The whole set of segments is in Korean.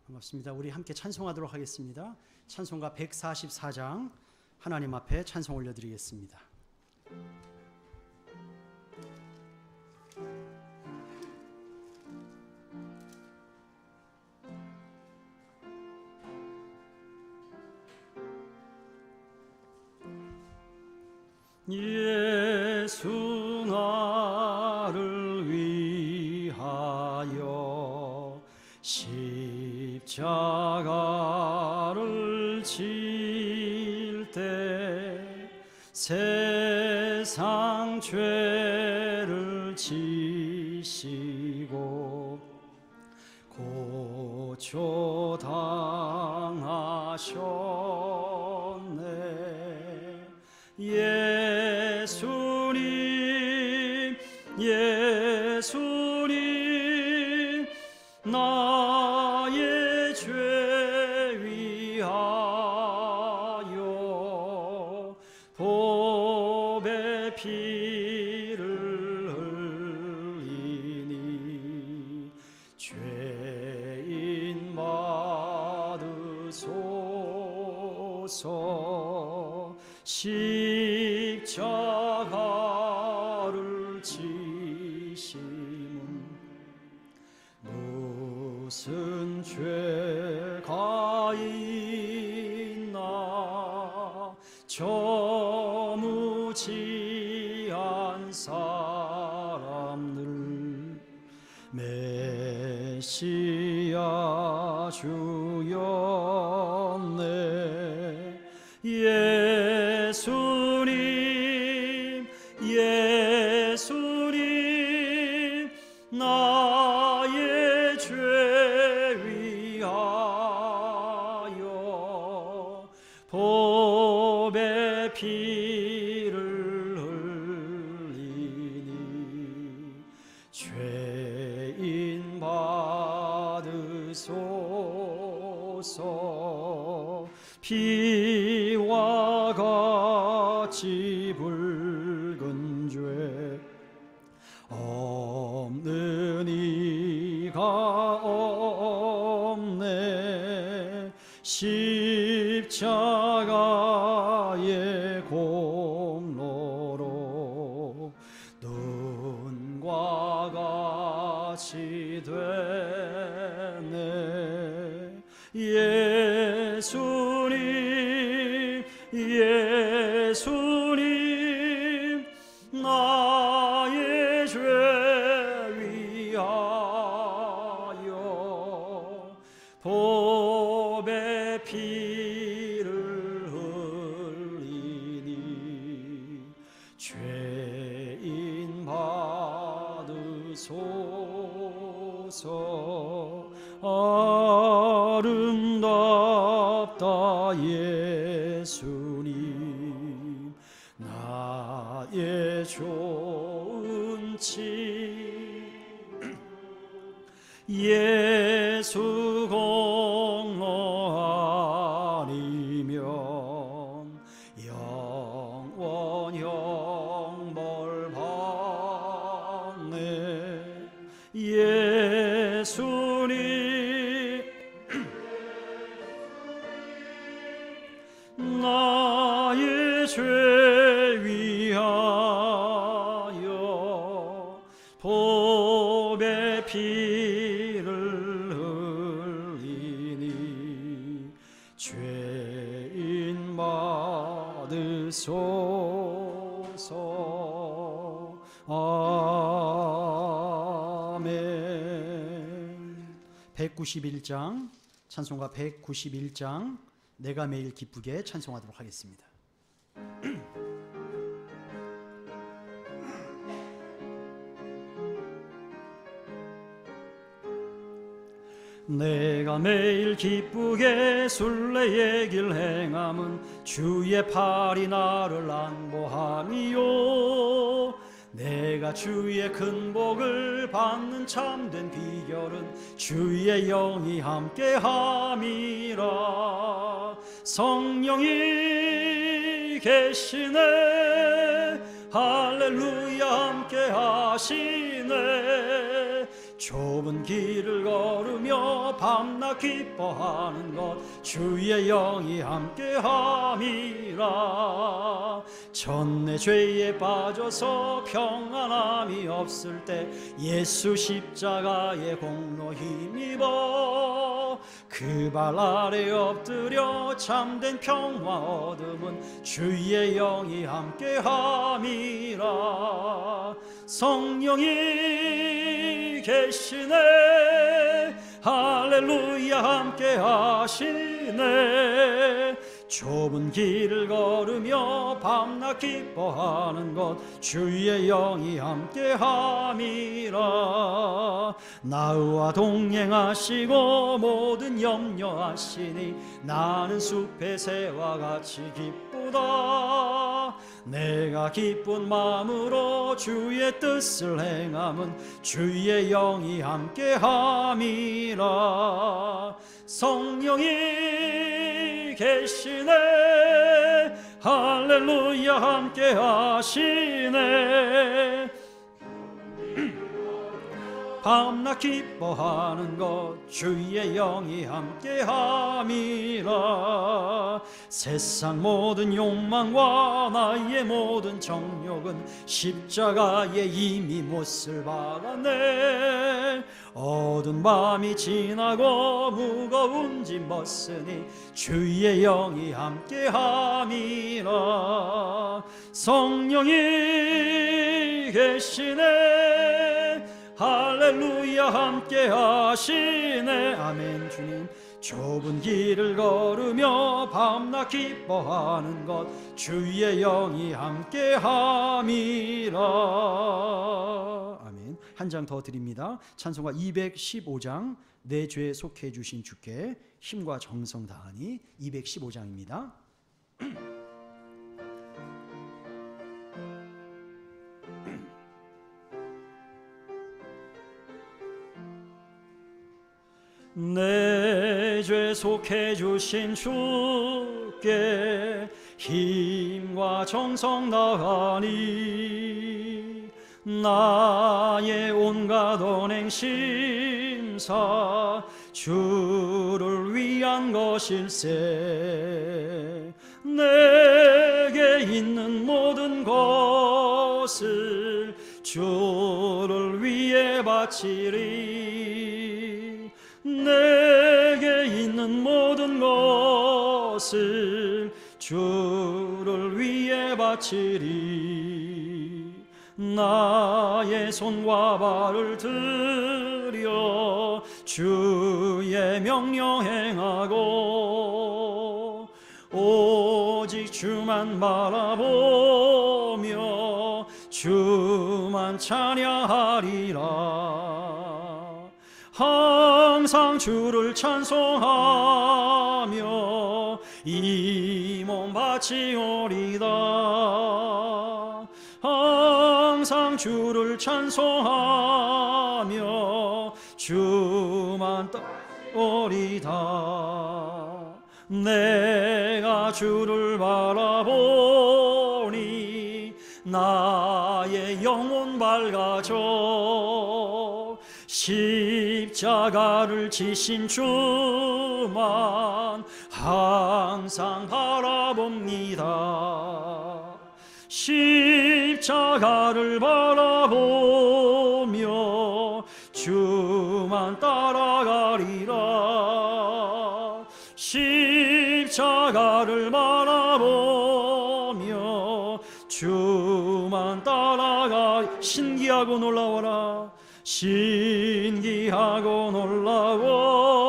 반갑습니다. 우리 함께 찬송하도록 하겠습니다. 찬송가 144장 하나님 앞에 찬송 올려드리겠습니다. 예수 나를 위하여 십자가를 질 때 세상 죄를 지시고 고초 당하셨네. 예수님 예수님 나의 죄 위하여 보배 피를 흘리니 죄인 받으소서. 십자가를 지심은 무슨 죄가 있나. 저무지한 사람들 메시아 주였네. 예수님 예수님 나의 죄 위하여 보배 피를 흘리니 죄인 받으소서. 피와 같이 붉은 죄 없는 이가 없네. 십자가의 공로로 눈과 같이 되네. 예수님 예수님 나의 죄 위하여 보배 피를 흘리니 죄인 받으소서. 아름답다 예수님 나의 좋은 집. 예수 공로 아니면 영원 형벌 받네. 예수님 나의 죄 위하여 보배 피를 흘리니 죄인 받으소서. 아멘. 191장 찬송가 191장 내가 매일 기쁘게 찬송하도록 하겠습니다. 내가 매일 기쁘게 순례의 길 행함은 주의 팔이 나를 안보함이요. 내가 주의 큰 복을 받는 참된 비결은 주의 영이 함께함이라. 성령이 계시네 할렐루야 함께하시네. 좁은 길을 걸으며 밤낮 기뻐하는 것 주의 영이 함께함이라. 전내 죄에 빠져서 평안함이 없을 때 예수 십자가의 공로 힘입어 그 발 아래 엎드려 참된 평화 얻음은 주의 영이 함께함이라. 성령이 계시네 할렐루야 함께 하시네. 좁은 길을 걸으며 밤낮 기뻐하는 것 주의 영이 함께함이라. 나와 동행하시고 모든 염려하시니 나는 숲의 새와 같이 기쁘다. 내가 기쁜 마음으로 주의 뜻을 행함은 주의 영이 함께함이라. 성령이 계시네 할렐루야 함께 하시네. 밤낮 기뻐하는 것 주의 영이 함께함이라. 세상 모든 욕망과 나의 모든 정욕은 십자가에 이미 못을 박았네. 어두운 밤이 지나고 무거운 짐 벗으니 주의 영이 함께함이라. 성령이 계시네 할렐루야 함께 하시네. 아멘. 주님, 좁은 길을 걸으며 밤낮 기뻐하는 것 주의 영이 함께함이라. 아멘. 한 장 더 드립니다. 찬송가 215장 내 죄에 속해 주신 주께 힘과 정성 다하니 215장입니다. 내 죄 속해 주신 주께 힘과 정성 다하니 나의 온갖 언행 심사 주를 위한 것일세. 내게 있는 모든 것을 주를 위해 바치리. 내게 있는 모든 것을 주를 위해 바치리. 나의 손과 발을 들여 주의 명령 행하고 오직 주만 바라보며 주만 찬양하리라. 항상 주를 찬송하며 이 몸 바치오리다. 항상 주를 찬송하며 주만 따오리다. 내가 주를 바라보니 나의 영혼 밝아져. 십자가를 지신 주만 항상 바라봅니다. 십자가를 바라보며 주만 따라가리라. 십자가를 바라보며 주만 따라가. 신기하고 놀라워라. 신기하고 놀라워라.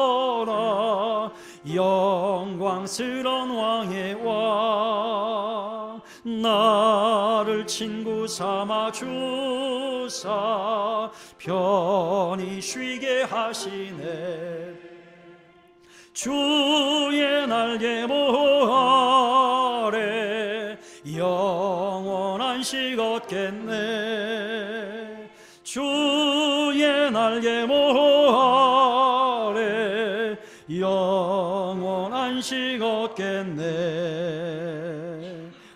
영광스러운 왕의 왕 나를 친구 삼아 주사 편히 쉬게 하시네. 주의 날개 모 아래 영원한 안식 얻겠네. 주의 날개 모 아래 영원 안식 얻겠네.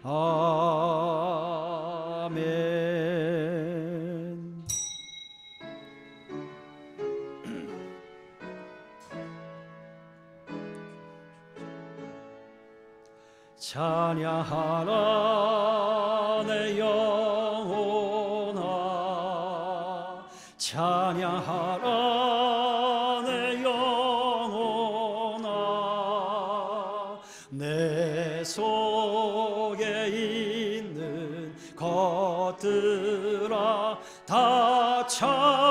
아멘. 찬양하라 내 영혼아, 찬양하라 내 영혼아. 내 속에 있는 것들아 다 찬양하라.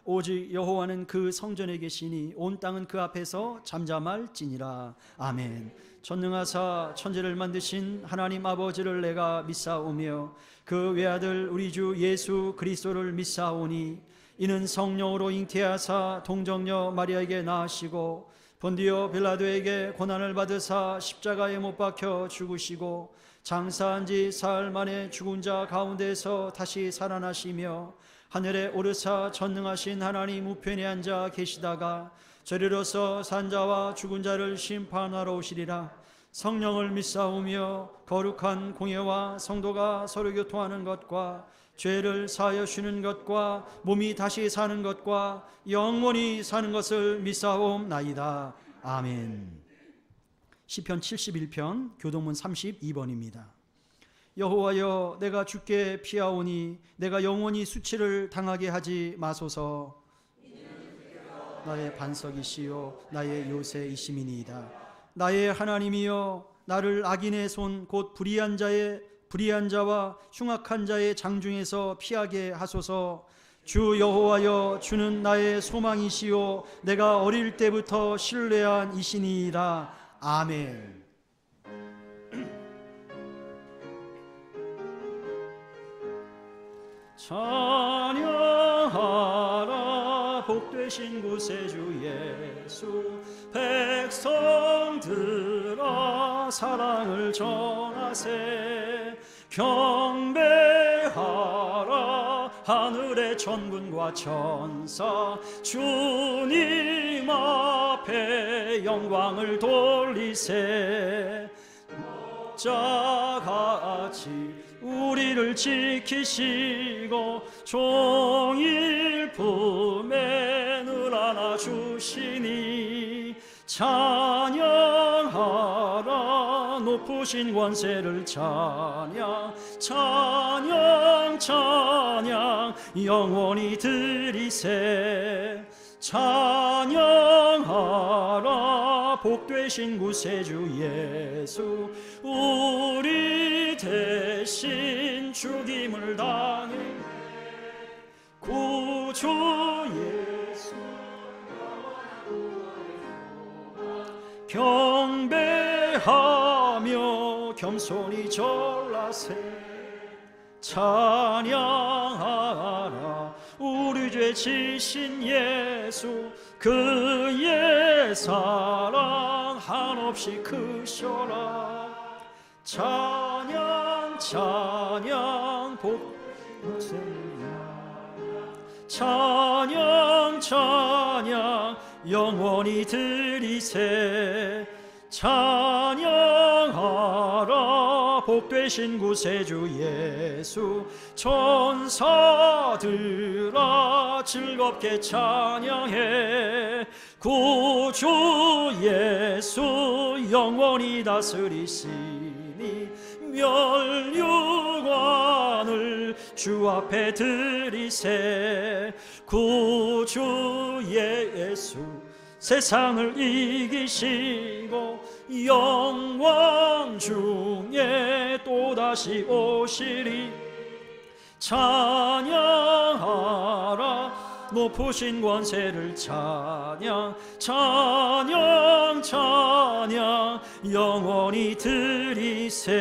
오직 여호와는 그 성전에 계시니 온 땅은 그 앞에서 잠잠할지니라. 아멘. 전능하사 천지를 만드신 하나님 아버지를 내가 믿사오며 그 외아들 우리 주 예수 그리스도를 믿사오니 이는 성령으로 잉태하사 동정녀 마리아에게 낳으시고 본디오 빌라도에게 고난을 받으사 십자가에 못 박혀 죽으시고 장사한 지 사흘 만에 죽은 자 가운데서 다시 살아나시며 하늘에 오르사 전능하신 하나님 우편에 앉아 계시다가 저리로서 산자와 죽은 자를 심판하러 오시리라. 성령을 믿사오며 거룩한 공예와 성도가 서로 교통하는 것과 죄를 사하여 주는 것과 몸이 다시 사는 것과 영원히 사는 것을 믿사옵나이다. 아멘. 시편 71편 교동문 32번입니다. 여호와여, 내가 주께 피하오니 내가 영원히 수치를 당하게 하지 마소서. 나의 반석이시요 나의 요새이심이니이다. 나의 하나님이여, 나를 악인의 손 곧 불의한 자와 흉악한 자의 장중에서 피하게 하소서. 주 여호와여, 주는 나의 소망이시요 내가 어릴 때부터 신뢰한 이시니이다. 아멘. 찬양하라 복되신 구세주 예수. 백성들아 사랑을 전하세. 경배하라 하늘의 천군과 천사. 주님 앞에 영광을 돌리세. 자같이 우리를 지키시고 종일 품에 늘 안아주시니 찬양하라 높으신 권세를 찬양. 찬양 찬양 영원히 드리세. 찬양하라 복되신 구세주 예수. 우리 대신 죽임을 당해 구주 예수. 경배하며 겸손히 절라세. 찬양하라 우리 죄 지신 예수. 그의 사랑 한없이 크셔라. 찬양 찬양 찬양 찬양 영원히 드리세. 찬양하라 복되신 구세주 예수. 천사들아 즐겁게 찬양해. 구주 예수 영원히 다스리시니 멸류관을 주 앞에 드리세. 구주 예수 세상을 이기시고 영광 중에 또다시 오시리. 찬양하라 높으신 권세를 찬양. 찬양 찬양 영원히 드리세.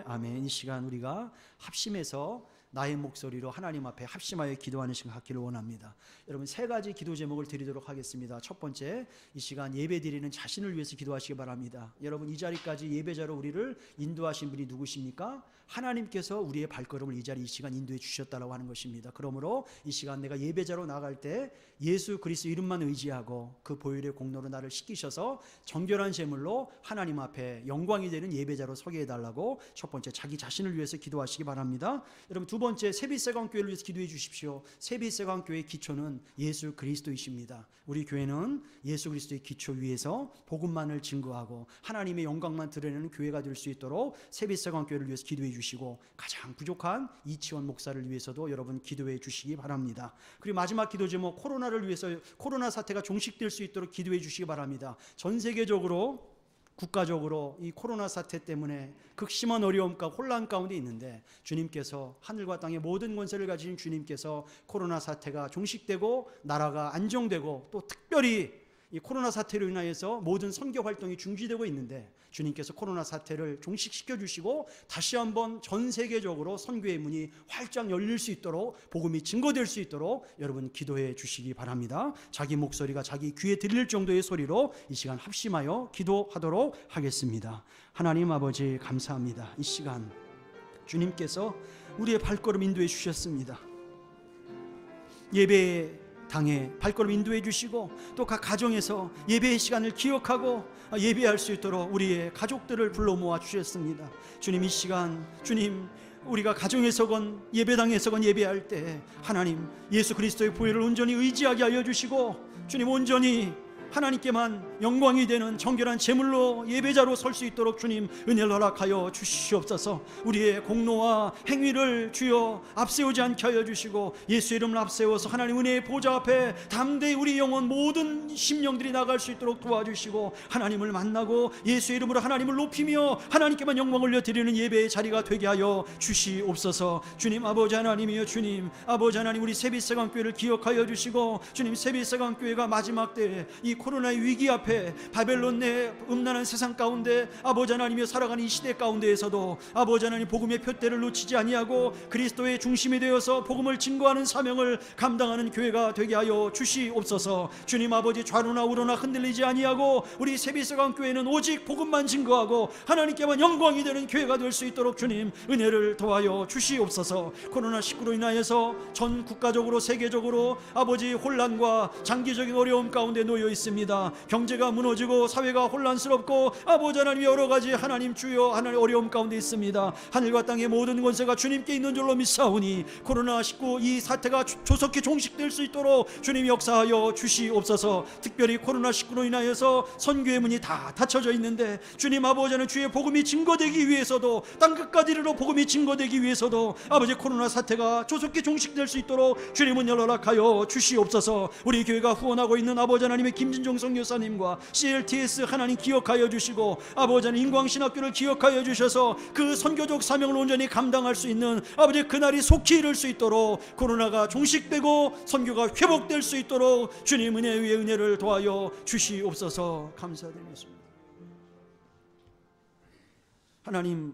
아멘. 이 시간 우리가 합심해서 나의 목소리로 하나님 앞에 합심하여 기도하는 시간 갖기를 원합니다. 여러분, 세 가지 기도 제목을 드리도록 하겠습니다. 첫 번째, 이 시간 예배 드리는 자신을 위해서 기도하시기 바랍니다. 여러분, 이 자리까지 예배자로 우리를 인도하신 분이 누구십니까? 하나님께서 우리의 발걸음을 이 자리 이 시간 인도해 주셨다라고 하는 것입니다. 그러므로 이 시간 내가 예배자로 나갈 때 예수 그리스도 이름만 의지하고 그 보혈의 공로로 나를 씻기셔서 정결한 제물로 하나님 앞에 영광이 되는 예배자로 서게 해달라고 첫 번째 자기 자신을 위해서 기도하시기 바랍니다. 여러분, 두 번째, 세빛세강교회를 위해서 기도해 주십시오. 세빛세강교회의 기초는 예수 그리스도이십니다. 우리 교회는 예수 그리스도의 기초 위에서 복음만을 증거하고 하나님의 영광만 드러내는 교회가 될 수 있도록 세빛세강교회를 위해서 기도해 주시고, 가장 부족한 이치원 목사를 위해서도 여러분 기도해 주시기 바랍니다. 그리고 마지막 기도 제목, 코로나를 위해서, 코로나 사태가 종식될 수 있도록 기도해 주시기 바랍니다. 전 세계적으로, 국가적으로 이 코로나 사태 때문에 극심한 어려움과 혼란 가운데 있는데, 주님께서, 하늘과 땅의 모든 권세를 가진 주님께서 코로나 사태가 종식되고 나라가 안정되고, 또 특별히 이 코로나 사태로 인하여서 모든 선교 활동이 중지되고 있는데, 주님께서 코로나 사태를 종식시켜 주시고 다시 한번 전 세계적으로 선교의 문이 활짝 열릴 수 있도록, 복음이 증거될 수 있도록 여러분 기도해 주시기 바랍니다. 자기 목소리가 자기 귀에 들릴 정도의 소리로 이 시간 합심하여 기도하도록 하겠습니다. 하나님 아버지, 감사합니다. 이 시간 주님께서 우리의 발걸음 인도해 주셨습니다. 예배 당에 발걸음 인도해 주시고, 또 각 가정에서 예배의 시간을 기억하고 예배할 수 있도록 우리의 가족들을 불러 모아 주셨습니다. 주님, 이 시간 주님, 우리가 가정에서건 예배당에서건 예배할 때 하나님 예수 그리스도의 보혈을 온전히 의지하게 하여 주시고, 주님 온전히 하나님께만 영광이 되는 정결한 제물로 예배자로 설 수 있도록 주님 은혜를 허락하여 주시옵소서. 우리의 공로와 행위를 주여 앞세우지 않게 하여 주시고, 예수의 이름을 앞세워서 하나님 은혜의 보좌 앞에 담대히 우리 영혼 모든 심령들이 나갈 수 있도록 도와주시고, 하나님을 만나고 예수의 이름으로 하나님을 높이며 하나님께만 영광을 올려드리는 예배의 자리가 되게 하여 주시옵소서. 주님 아버지 하나님이여, 주님 아버지 하나님, 우리 세빛세강교회를 기억하여 주시고, 주님 세빛세강교회가 마지막 때에 이 코로나의 위기 앞에 바벨론 내 음란한 세상 가운데 아버지 하나님이 살아가는 이 시대 가운데에서도 아버지 하나님 복음의 표대를 놓치지 아니하고 그리스도의 중심이 되어서 복음을 증거하는 사명을 감당하는 교회가 되게 하여 주시옵소서. 주님 아버지, 좌로나 우로나 흔들리지 아니하고 우리 세빛세강교회는 오직 복음만 증거하고 하나님께만 영광이 되는 교회가 될 수 있도록 주님 은혜를 더하여 주시옵소서. 코로나19로 인하여서 전 국가적으로 세계적으로 아버지 혼란과 장기적인 어려움 가운데 놓여 있습니다. 경제가 무너지고 사회가 혼란스럽고 아버지 하나님 여러 가지 하나님 주여 하나님 어려움 가운데 있습니다. 하늘과 땅의 모든 권세가 주님께 있는 줄로 믿사오니 코로나19 이 사태가 조속히 종식될 수 있도록 주님 역사하여 주시옵소서. 특별히 코로나19로 인하여서 선교의 문이 다 닫혀져 있는데, 주님 아버지는 주의 복음이 증거되기 위해서도, 땅끝까지 이르러 복음이 증거되기 위해서도 아버지 코로나 사태가 조속히 종식될 수 있도록 주님은 허락하여 주시옵소서. 우리 교회가 후원하고 있는 아버지 하나님의 김진종 선교사님과 CLTS 하나님 기억하여 주시고, 아버지 하나님 인광신학교를 기억하여 주셔서 그 선교적 사명을 온전히 감당할 수 있는 아버지 그날이 속히 이룰 수 있도록, 코로나가 종식되고 선교가 회복될 수 있도록 주님 은혜 위에 은혜를 도하여 주시옵소서. 감사드리겠습니다. 하나님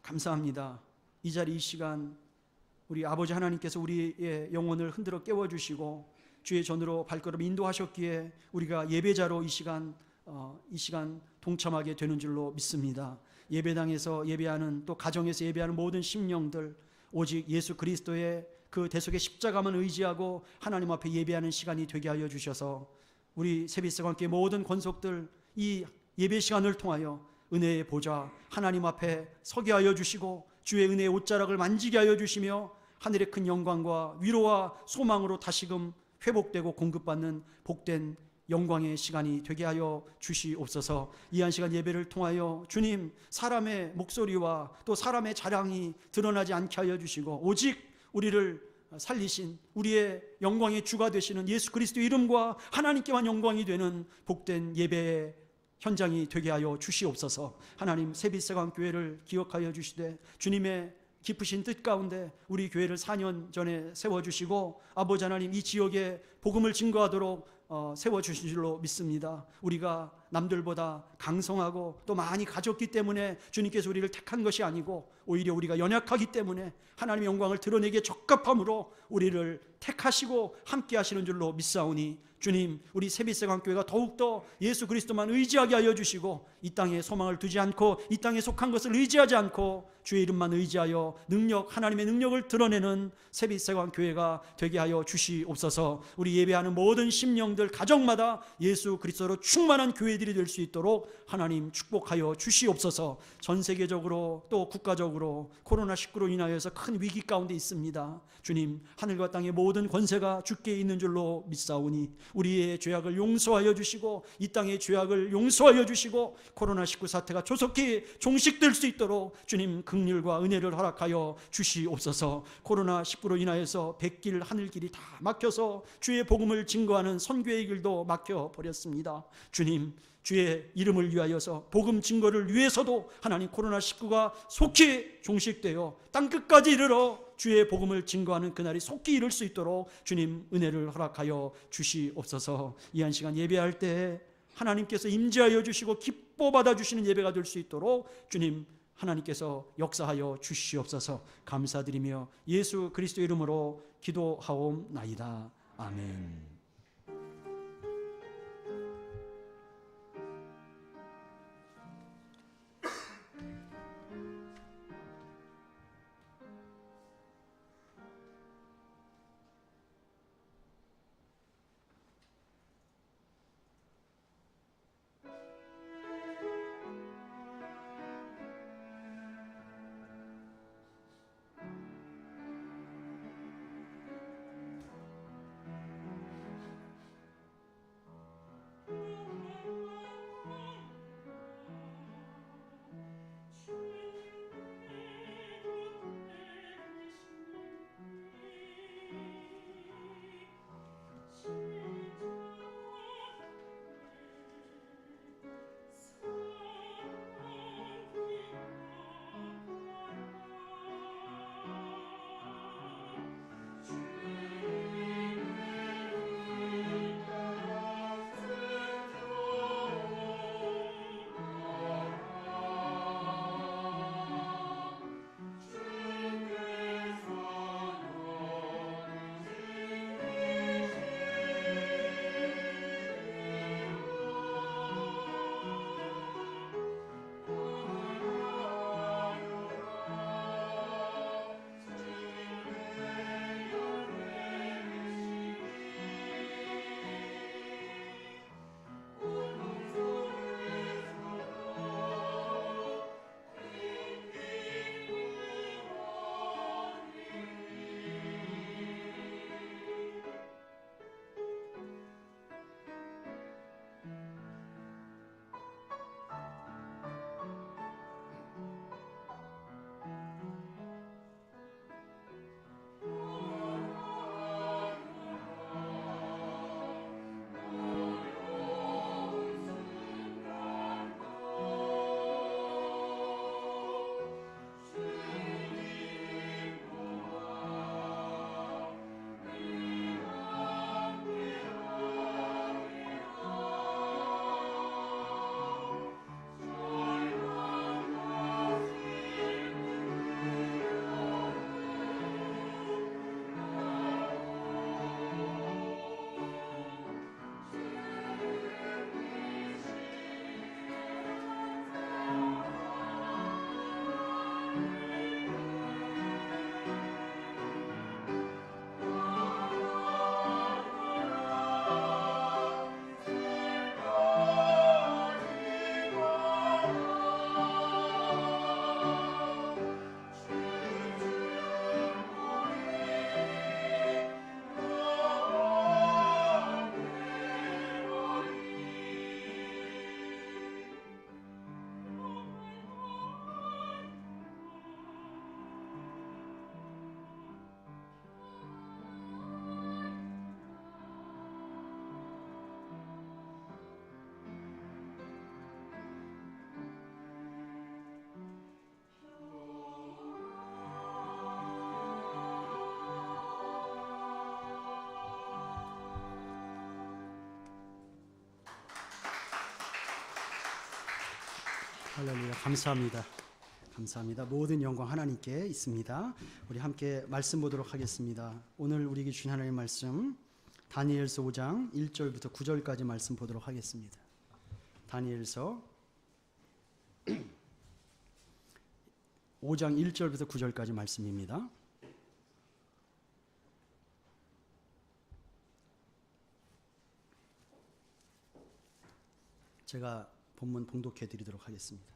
감사합니다. 이 자리 이 시간 우리 아버지 하나님께서 우리의 영혼을 흔들어 깨워주시고 주의 전으로 발걸음 인도하셨기에 우리가 예배자로 이 시간 동참하게 되는 줄로 믿습니다. 예배당에서 예배하는, 또 가정에서 예배하는 모든 심령들, 오직 예수 그리스도의 그 대속의 십자가만 의지하고 하나님 앞에 예배하는 시간이 되게 하여 주셔서 우리 세빛세강교회 모든 권속들 이 예배 시간을 통하여 은혜의 보좌 하나님 앞에 서게 하여 주시고, 주의 은혜의 옷자락을 만지게 하여 주시며 하늘의 큰 영광과 위로와 소망으로 다시금 회복되고 공급받는 복된 영광의 시간이 되게 하여 주시옵소서. 이 한 시간 예배를 통하여 주님 사람의 목소리와 또 사람의 자랑이 드러나지 않게 하여 주시고, 오직 우리를 살리신 우리의 영광의 주가 되시는 예수 그리스도 이름과 하나님께만 영광이 되는 복된 예배의 현장이 되게 하여 주시옵소서. 하나님 세빛세강교회를 기억하여 주시되 주님의 깊으신 뜻 가운데 우리 교회를 4년 전에 세워주시고 아버지 하나님 이 지역에 복음을 증거하도록 세워주신 줄로 믿습니다. 우리가 남들보다 강성하고 또 많이 가졌기 때문에 주님께서 우리를 택한 것이 아니고, 오히려 우리가 연약하기 때문에 하나님의 영광을 드러내기에 적합함으로 우리를 택하시고 함께 하시는 줄로 믿사오니 주님, 우리 세빛세강교회가 더욱더 예수 그리스도만 의지하게 하여 주시고 이 땅에 소망을 두지 않고 이 땅에 속한 것을 의지하지 않고 주의 이름만 의지하여 하나님의 능력을 드러내는 세빛세강교회가 되게 하여 주시옵소서. 우리 예배하는 모든 심령들 가정마다 예수 그리스도로 충만한 교회들이 될 수 있도록 하나님 축복하여 주시옵소서. 전 세계적으로 또 국가적으로 코로나19로 인하여서 큰 위기 가운데 있습니다. 주님, 하늘과 땅의 모든 권세가 주께 있는 줄로 믿사오니 우리의 죄악을 용서하여 주시고 이 땅의 죄악을 용서하여 주시고 코로나19 사태가 조속히 종식될 수 있도록 주님 긍휼과 은혜를 허락하여 주시옵소서. 코로나19로 인하여서 백길 하늘길이 다 막혀서 주의 복음을 증거하는 선교의 길도 막혀버렸습니다. 주님, 주의 이름을 위하여서 복음 증거를 위해서도 하나님 코로나19가 속히 종식되어 땅끝까지 이르러 주의 복음을 증거하는 그날이 속히 이룰 수 있도록 주님 은혜를 허락하여 주시옵소서. 이 한 시간 예배할 때 하나님께서 임재하여 주시고 기뻐 받아주시는 예배가 될 수 있도록 주님 하나님께서 역사하여 주시옵소서. 감사드리며 예수 그리스도 이름으로 기도하옵나이다. 아멘. 할렐루야. 감사합니다. 감사합니다. 모든 영광 하나님께 있습니다. 우리 함께 말씀 보도록 하겠습니다. 오늘 우리에게 주신 하나님의 말씀 다니엘서 5장 1절부터 9절까지 말씀 보도록 하겠습니다. 다니엘서 5장 1절부터 9절까지 말씀입니다. 제가 본문 봉독해 드리도록 하겠습니다.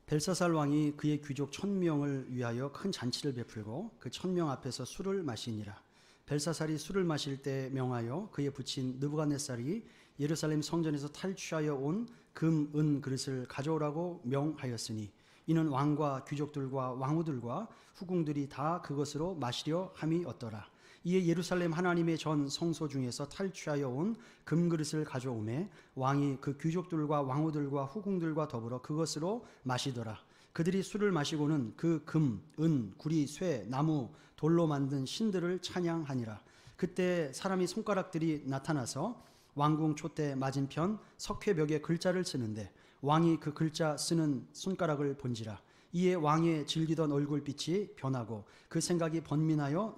벨사살 왕이 그의 귀족 1000명을 위하여 큰 잔치를 베풀고 그 1000명 앞에서 술을 마시니라. 벨사살이 술을 마실 때 명하여 그의 부친 느부갓네살이 예루살렘 성전에서 탈취하여 온 금, 은 그릇을 가져오라고 명하였으니 이는 왕과 귀족들과 왕후들과 후궁들이 다 그것으로 마시려 함이 없더라. 이에 예루살렘 하나님의 전 성소 중에서 탈취하여 온 금그릇을 가져오매 왕이 그 귀족들과 왕후들과 후궁들과 더불어 그것으로 마시더라. 그들이 술을 마시고는 그 금, 은, 구리, 쇠, 나무, 돌로 만든 신들을 찬양하니라. 그때 사람이 손가락들이 나타나서 왕궁 촛대 맞은편 석회벽에 글자를 쓰는데 왕이 그 글자 쓰는 손가락을 본지라. 이에 왕의 질기던 얼굴빛이 변하고 그 생각이 번민하여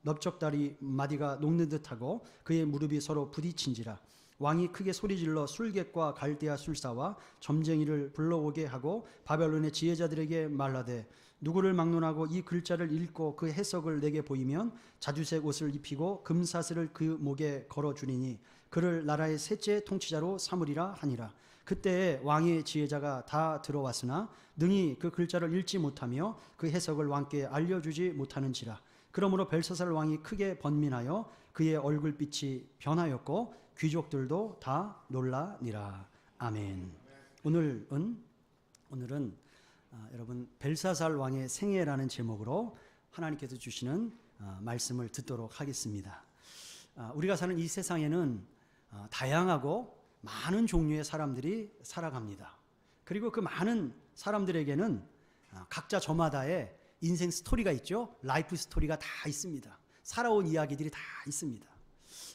넓적다리 마디가 녹는 듯하고 그의 무릎이 서로 부딪힌지라. 왕이 크게 소리질러 술객과 갈대아 술사와 점쟁이를 불러오게 하고 바벨론의 지혜자들에게 말하되 누구를 막론하고 이 글자를 읽고 그 해석을 내게 보이면 자주색 옷을 입히고 금사슬을 그 목에 걸어주리니 그를 나라의 셋째 통치자로 삼으리라 하니라. 그때 왕의 지혜자가 다 들어왔으나 능히 그 글자를 읽지 못하며 그 해석을 왕께 알려주지 못하는지라. 그러므로 벨사살 왕이 크게 번민하여 그의 얼굴빛이 변하였고 귀족들도 다 놀라니라. 아멘. 오늘은 여러분 벨사살 왕의 생애라는 제목으로 하나님께서 주시는 말씀을 듣도록 하겠습니다. 우리가 사는 이 세상에는 다양하고 많은 종류의 사람들이 살아갑니다. 그리고 그 많은 사람들에게는 각자 저마다의 인생 스토리가 있죠. 라이프 스토리가 다 있습니다. 살아온 이야기들이 다 있습니다.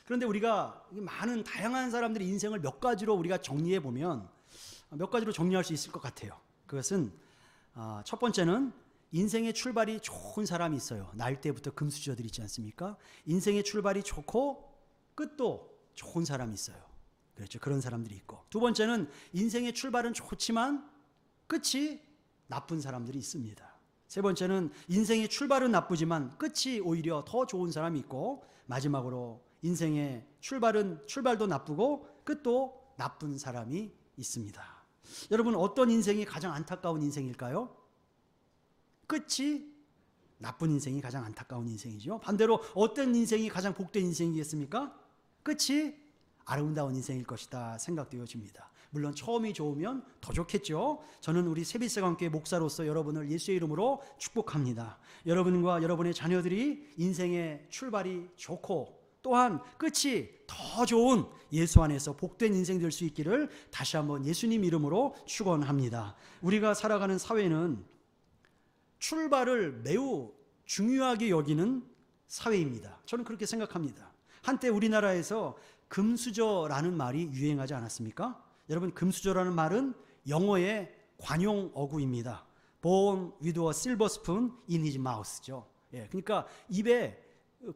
그런데 우리가 많은 다양한 사람들의 인생을 몇 가지로 우리가 정리해 보면 몇 가지로 정리할 수 있을 것 같아요. 그것은 첫 번째는 인생의 출발이 좋은 사람이 있어요. 날 때부터 금수저들 있지 않습니까? 인생의 출발이 좋고 끝도 좋은 사람이 있어요. 그렇죠. 그런 사람들이 있고. 두 번째는 인생의 출발은 좋지만 끝이 나쁜 사람들이 있습니다. 세 번째는 인생의 출발은 나쁘지만 끝이 오히려 더 좋은 사람이 있고, 마지막으로 인생의 출발도 나쁘고 끝도 나쁜 사람이 있습니다. 여러분, 어떤 인생이 가장 안타까운 인생일까요? 끝이 나쁜 인생이 가장 안타까운 인생이죠. 반대로 어떤 인생이 가장 복된 인생이겠습니까? 끝이 아름다운 인생일 것이다 생각되어집니다. 물론 처음이 좋으면 더 좋겠죠. 저는 우리 세비스강교회 목사로서 여러분을 예수의 이름으로 축복합니다. 여러분과 여러분의 자녀들이 인생의 출발이 좋고 또한 끝이 더 좋은 예수 안에서 복된 인생 될 수 있기를 다시 한번 예수님 이름으로 축원합니다. 우리가 살아가는 사회는 출발을 매우 중요하게 여기는 사회입니다. 저는 그렇게 생각합니다. 한때 우리나라에서 금수저라는 말이 유행하지 않았습니까? 여러분, 금수저라는 말은 영어의 관용 어구입니다. Born with a silver spoon in his mouth죠. 예, 그러니까 입에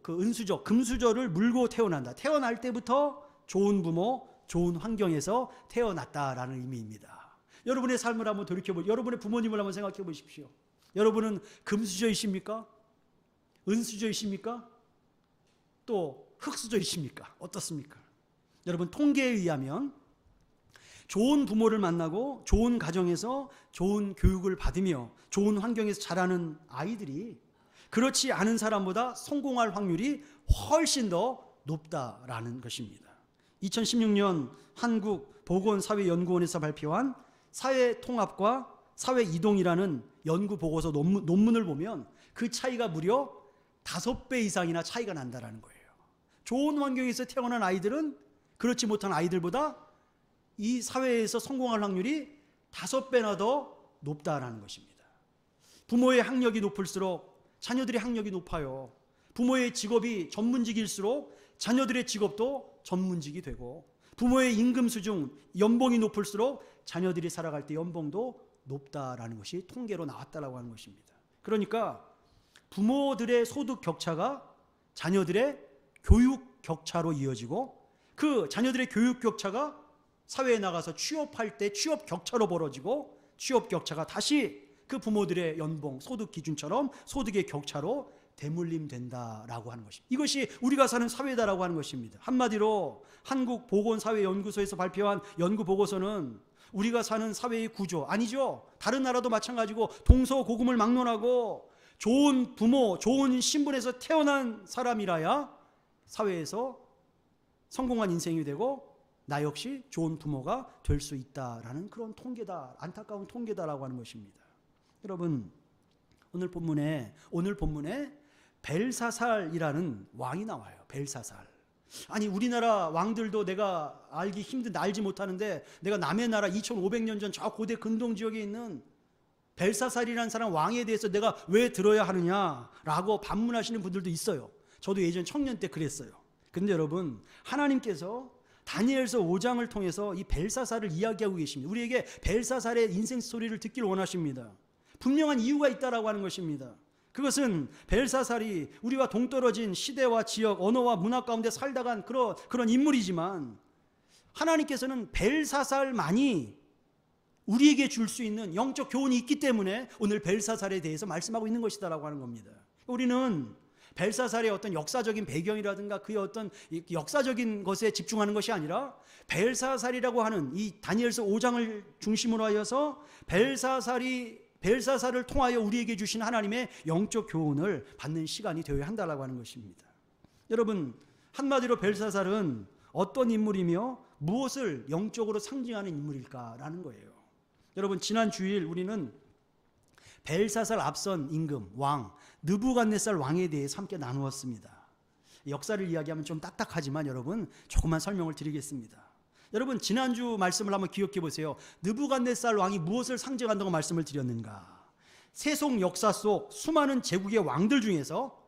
그 은수저, 금수저를 물고 태어난다. 태어날 때부터 좋은 부모, 좋은 환경에서 태어났다라는 의미입니다. 여러분의 삶을 한번 돌이켜보십시오. 여러분의 부모님을 한번 생각해 보십시오. 여러분은 금수저이십니까? 은수저이십니까? 또 흙수저이십니까? 어떻습니까? 여러분, 통계에 의하면 좋은 부모를 만나고 좋은 가정에서 좋은 교육을 받으며 좋은 환경에서 자라는 아이들이 그렇지 않은 사람보다 성공할 확률이 훨씬 더 높다라는 것입니다. 2016년 한국보건사회연구원에서 발표한 사회통합과 사회이동이라는 연구보고서 논문을 보면 그 차이가 무려 5배 이상이나 차이가 난다는 거예요. 좋은 환경에서 태어난 아이들은 그렇지 못한 아이들보다 이 사회에서 성공할 확률이 5배나 더 높다라는 것입니다. 부모의 학력이 높을수록 자녀들의 학력이 높아요. 부모의 직업이 전문직일수록 자녀들의 직업도 전문직이 되고, 부모의 임금 수준, 연봉이 높을수록 자녀들이 살아갈 때 연봉도 높다라는 것이 통계로 나왔다라고 하는 것입니다. 그러니까 부모들의 소득 격차가 자녀들의 교육 격차로 이어지고 그 자녀들의 교육 격차가 사회에 나가서 취업할 때 취업 격차로 벌어지고 취업 격차가 다시 그 부모들의 연봉, 소득 기준처럼 소득의 격차로 대물림된다라고 하는 것입니다. 이것이 우리가 사는 사회다라고 하는 것입니다. 한마디로 한국보건사회연구소에서 발표한 연구 보고서는 우리가 사는 사회의 구조 아니죠. 다른 나라도 마찬가지고 동서고금을 막론하고 좋은 부모, 좋은 신분에서 태어난 사람이라야 사회에서 성공한 인생이 되고 나 역시 좋은 부모가 될 수 있다라는 그런 통계다, 안타까운 통계다라고 하는 것입니다. 여러분, 오늘 본문에 벨사살이라는 왕이 나와요. 벨사살. 아니 우리나라 왕들도 내가 알지 못하는데 내가 남의 나라 2500년 전 저 고대 근동 지역에 있는 벨사살이라는 사람 왕에 대해서 내가 왜 들어야 하느냐라고 반문하시는 분들도 있어요. 저도 예전 청년 때 그랬어요. 근데 여러분, 하나님께서 다니엘서 5장을 통해서 이 벨사살을 이야기하고 계십니다. 우리에게 벨사살의 인생 스토리를 듣기를 원하십니다. 분명한 이유가 있다라고 하는 것입니다. 그것은 벨사살이 우리와 동떨어진 시대와 지역, 언어와 문화 가운데 살다 간 그런 인물이지만 하나님께서는 벨사살만이 우리에게 줄 수 있는 영적 교훈이 있기 때문에 오늘 벨사살에 대해서 말씀하고 있는 것이다라고 하는 겁니다. 우리는 벨사살의 어떤 역사적인 배경이라든가 그의 어떤 역사적인 것에 집중하는 것이 아니라 벨사살이라고 하는 이 다니엘서 5장을 중심으로 하여서 벨사살을 통하여 우리에게 주신 하나님의 영적 교훈을 받는 시간이 되어야 한다라고 하는 것입니다. 여러분, 한마디로 벨사살은 어떤 인물이며 무엇을 영적으로 상징하는 인물일까라는 거예요. 여러분, 지난 주일 우리는 벨사살 앞선 임금 왕 느부갓네살 왕에 대해서 함께 나누었습니다. 역사를 이야기하면 좀 딱딱하지만 여러분 조금만 설명을 드리겠습니다. 여러분, 지난주 말씀을 한번 기억해 보세요. 느부갓네살 왕이 무엇을 상징한다고 말씀을 드렸는가? 세속 역사 속 수많은 제국의 왕들 중에서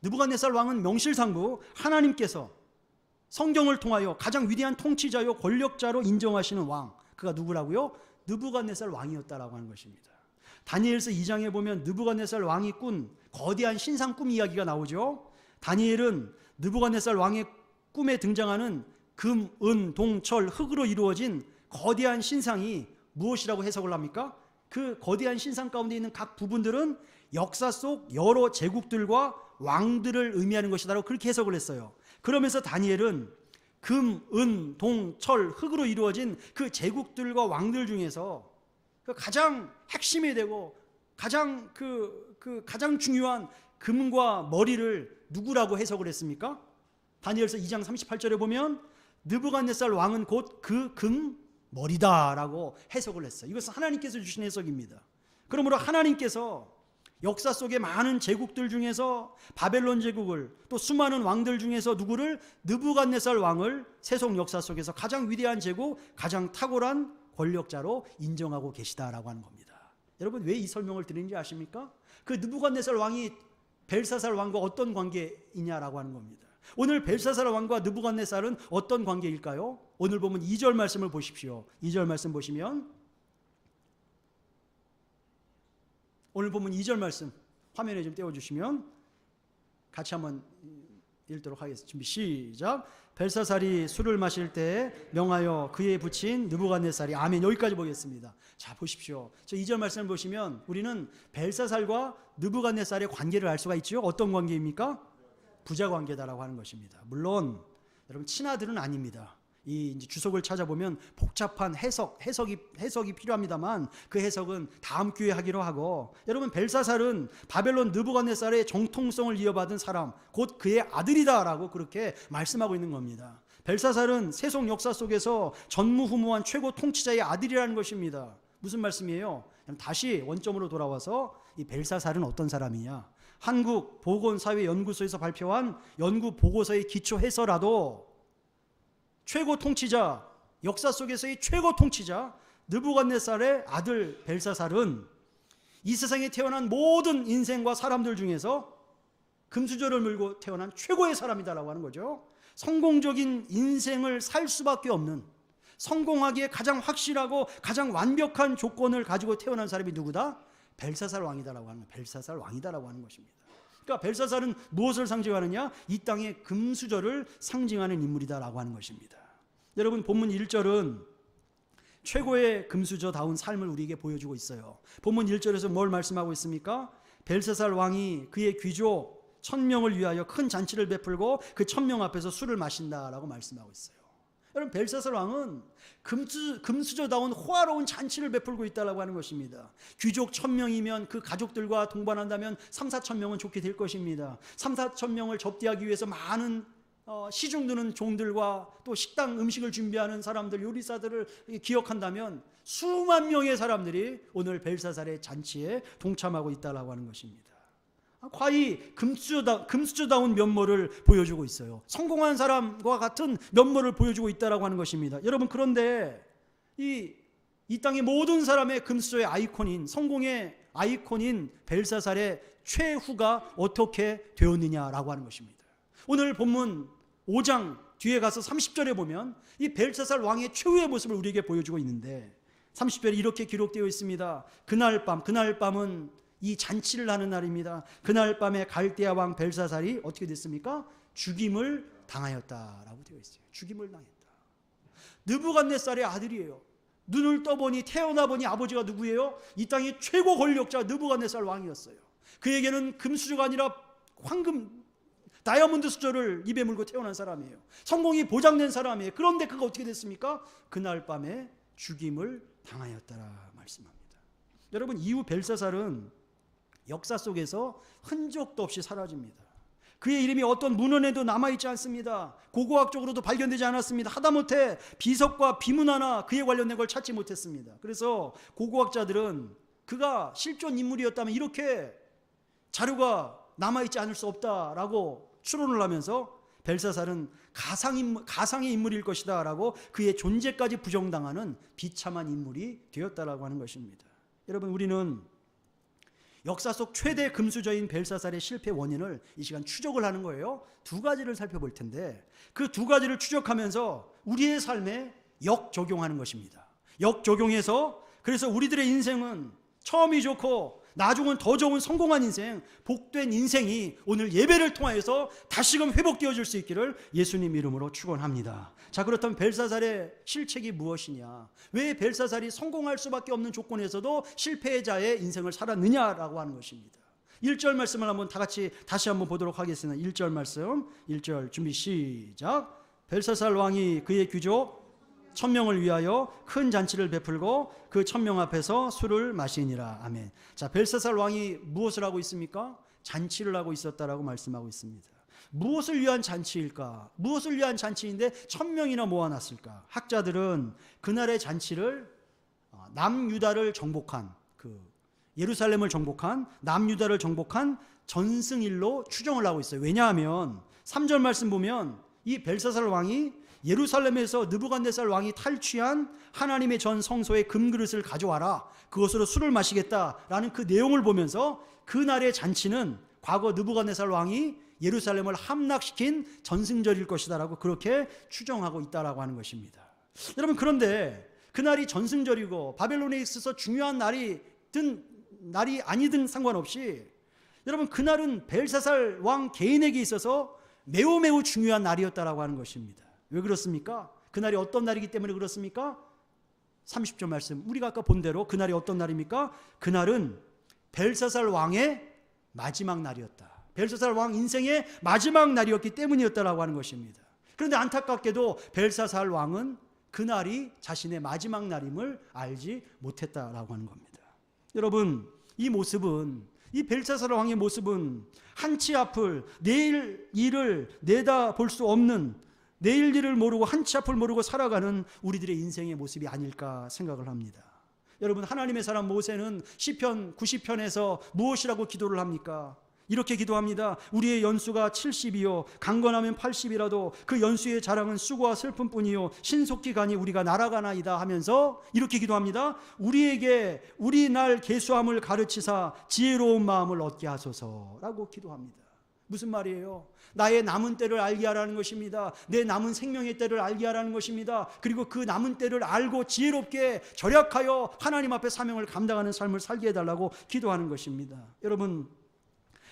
느부갓네살 왕은 명실상부 하나님께서 성경을 통하여 가장 위대한 통치자요 권력자로 인정하시는 왕, 그가 누구라고요? 느부갓네살 왕이었다라고 하는 것입니다. 다니엘서 2장에 보면 느부갓네살 왕이 꾼 거대한 신상 꿈 이야기가 나오죠. 다니엘은 느부갓네살 왕의 꿈에 등장하는 금, 은, 동, 철, 흙으로 이루어진 거대한 신상이 무엇이라고 해석을 합니까? 그 거대한 신상 가운데 있는 각 부분들은 역사 속 여러 제국들과 왕들을 의미하는 것이다라고 그렇게 해석을 했어요. 그러면서 다니엘은 금, 은, 동, 철, 흙으로 이루어진 그 제국들과 왕들 중에서 그 가장 핵심이 되고 가장 가장 중요한 금과 머리를 누구라고 해석을 했습니까? 다니엘서 2장 38절에 보면 느부갓네살 왕은 곧 그 금 머리다라고 해석을 했어요. 이것은 하나님께서 주신 해석입니다. 그러므로 하나님께서 역사 속의 많은 제국들 중에서 바벨론 제국을 또 수많은 왕들 중에서 누구를? 느부갓네살 왕을 세속 역사 속에서 가장 위대한 제국, 가장 탁월한 권력자로 인정하고 계시다라고 하는 겁니다. 여러분, 왜 이 설명을 드리는지 아십니까? 그 느부갓네살 왕이 벨사살 왕과 어떤 관계이냐라고 하는 겁니다. 오늘 벨사살 왕과 느부갓네살은 어떤 관계일까요? 오늘 보면 2절 말씀을 보십시오. 2절 말씀 보시면 오늘 보면 2절 말씀 화면에 좀 띄워주시면 같이 한번 읽도록 하겠습니다. 준비 시작. 벨사살이 술을 마실 때 명하여 그에 붙인 느부갓네살이 아멘. 여기까지 보겠습니다. 자, 보십시오. 저 2절 말씀을 보시면 우리는 벨사살과 느부갓네살의 관계를 알 수가 있죠. 어떤 관계입니까? 부자 관계다라고 하는 것입니다. 물론 여러분 친아들은 아닙니다. 이 이제 주석을 찾아보면 복잡한 해석이 필요합니다만 그 해석은 다음 기회에 하기로 하고, 여러분 벨사살은 바벨론 느부갓네살의 정통성을 이어받은 사람, 곧 그의 아들이다라고 그렇게 말씀하고 있는 겁니다. 벨사살은 세속 역사 속에서 전무후무한 최고 통치자의 아들이라는 것입니다. 무슨 말씀이에요? 다시 원점으로 돌아와서 이 벨사살은 어떤 사람이냐? 한국보건사회연구소에서 발표한 연구 보고서의 기초 해서라도 최고 통치자, 역사 속에서의 최고 통치자 느부갓네살의 아들 벨사살은 이 세상에 태어난 모든 인생과 사람들 중에서 금수저를 물고 태어난 최고의 사람이다라고 하는 거죠. 성공적인 인생을 살 수밖에 없는, 성공하기에 가장 확실하고 가장 완벽한 조건을 가지고 태어난 사람이 누구다? 벨사살 왕이다라고 하는 거예요. 벨사살 왕이다라고 하는 것입니다. 그러니까 벨사살은 무엇을 상징하느냐? 이 땅의 금수저를 상징하는 인물이다라고 하는 것입니다. 여러분, 본문 1절은 최고의 금수저다운 삶을 우리에게 보여주고 있어요. 본문 1절에서 뭘 말씀하고 있습니까? 벨사살 왕이 그의 귀족 1000명을 위하여 큰 잔치를 베풀고 그 1000명 앞에서 술을 마신다라고 말씀하고 있어요. 여러분, 벨사살 왕은 금수저다운 호화로운 잔치를 베풀고 있다라고 하는 것입니다. 귀족 1000명이면 그 가족들과 동반한다면 3,4,000명은 좋게 될 것입니다. 3,4,000명을 접대하기 위해서 많은 시중 드는 종들과 또 식당 음식을 준비하는 사람들, 요리사들을 기억한다면 수만 명의 사람들이 오늘 벨사살의 잔치에 동참하고 있다라고 하는 것입니다. 과히 금수저다운 면모를 보여주고 있어요. 성공한 사람과 같은 면모를 보여주고 있다라고 하는 것입니다. 여러분, 그런데 이 땅의 모든 사람의 금수저의 아이콘인, 성공의 아이콘인 벨사살의 최후가 어떻게 되었느냐라고 하는 것입니다. 오늘 본문 5장 뒤에 가서 30절에 보면 이 벨사살 왕의 최후의 모습을 우리에게 보여주고 있는데 30절에 이렇게 기록되어 있습니다. 그날 밤은 이 잔치를 하는 날입니다. 그날 밤에 갈대아 왕 벨사살이 어떻게 됐습니까? 죽임을 당하였다라고 되어 있어요. 죽임을 당했다. 느부갓네살의 아들이에요. 눈을 떠보니, 태어나 보니 아버지가 누구예요? 이 땅의 최고 권력자 느부갓네살 왕이었어요. 그에게는 금수저가 아니라 황금, 다이아몬드 수저를 입에 물고 태어난 사람이에요. 성공이 보장된 사람이에요. 그런데 그가 어떻게 됐습니까? 그날 밤에 죽임을 당하였다라 말씀합니다. 여러분, 이후 벨사살은 역사 속에서 흔적도 없이 사라집니다. 그의 이름이 어떤 문헌에도 남아있지 않습니다. 고고학적으로도 발견되지 않았습니다. 하다못해 비석과 비문 하나 그에 관련된 걸 찾지 못했습니다. 그래서 고고학자들은 그가 실존 인물이었다면 이렇게 자료가 남아있지 않을 수 없다라고 추론을 하면서 벨사살은 가상의 인물일 것이다 라고 그의 존재까지 부정당하는 비참한 인물이 되었다라고 하는 것입니다. 여러분, 우리는 역사 속 최대 금수저인 벨사살의 실패 원인을 이 시간 추적을 하는 거예요. 두 가지를 살펴볼 텐데 그 두 가지를 추적하면서 우리의 삶에 역적용하는 것입니다. 역적용해서 그래서 우리들의 인생은 처음이 좋고 나중은 더 좋은 성공한 인생, 복된 인생이 오늘 예배를 통하여서 다시금 회복되어질 수 있기를 예수님 이름으로 축원합니다. 자, 그렇다면 벨사살의 실책이 무엇이냐? 왜 벨사살이 성공할 수밖에 없는 조건에서도 실패자의 인생을 살았느냐라고 하는 것입니다. 1절 말씀을 한번 다 같이 다시 한번 보도록 하겠습니다. 1절 말씀, 1절 준비 시작. 벨사살 왕이 그의 귀족 1000명을 위하여 큰 잔치를 베풀고 그 1000명 앞에서 술을 마시니라. 아멘. 자, 벨사살 왕이 무엇을 하고 있습니까? 잔치를 하고 있었다라고 말씀하고 있습니다. 무엇을 위한 잔치일까? 무엇을 위한 잔치인데 1000명이나 모아놨을까? 학자들은 그날의 잔치를 남유다를 정복한, 예루살렘을 정복한, 남유다를 정복한 전승일로 추정을 하고 있어요. 왜냐하면 3절 말씀 보면 이 벨사살 왕이 예루살렘에서 느부갓네살 왕이 탈취한 하나님의 전 성소의 금그릇을 가져와라, 그것으로 술을 마시겠다라는 그 내용을 보면서 그날의 잔치는 과거 느부갓네살 왕이 예루살렘을 함락시킨 전승절일 것이다 라고 그렇게 추정하고 있다라고 하는 것입니다. 여러분, 그런데 그날이 전승절이고 바벨론에 있어서 중요한 날이든 날이 아니든 상관없이 여러분, 그날은 벨사살 왕 개인에게 있어서 매우 중요한 날이었다라고 하는 것입니다. 왜 그렇습니까? 그날이 어떤 날이기 때문에 그렇습니까? 30절 말씀, 우리가 아까 본 대로 그날이 어떤 날입니까? 그날은 벨사살 왕의 마지막 날이었다. 벨사살 왕 인생의 마지막 날이었기 때문이었다라고 하는 것입니다. 그런데 안타깝게도 벨사살 왕은 그날이 자신의 마지막 날임을 알지 못했다라고 하는 겁니다. 여러분, 이 모습은, 이 벨사살 왕의 모습은 한치 앞을, 내일 일을 내다볼 수 없는, 내일 일을 모르고 한치 앞을 모르고 살아가는 우리들의 인생의 모습이 아닐까 생각을 합니다. 여러분, 하나님의 사람 모세는 시편 90편에서 무엇이라고 기도를 합니까? 이렇게 기도합니다. 우리의 연수가 70이요 강건하면 80이라도 그 연수의 자랑은 수고와 슬픔뿐이요 신속히 가니 우리가 날아가나이다 하면서 이렇게 기도합니다. 우리에게 우리 날 계수함을 가르치사 지혜로운 마음을 얻게 하소서라고 기도합니다. 무슨 말이에요? 나의 남은 때를 알게 하라는 것입니다. 내 남은 생명의 때를 알게 하라는 것입니다. 그리고 그 남은 때를 알고 지혜롭게 절약하여 하나님 앞에 사명을 감당하는 삶을 살게 해달라고 기도하는 것입니다. 여러분,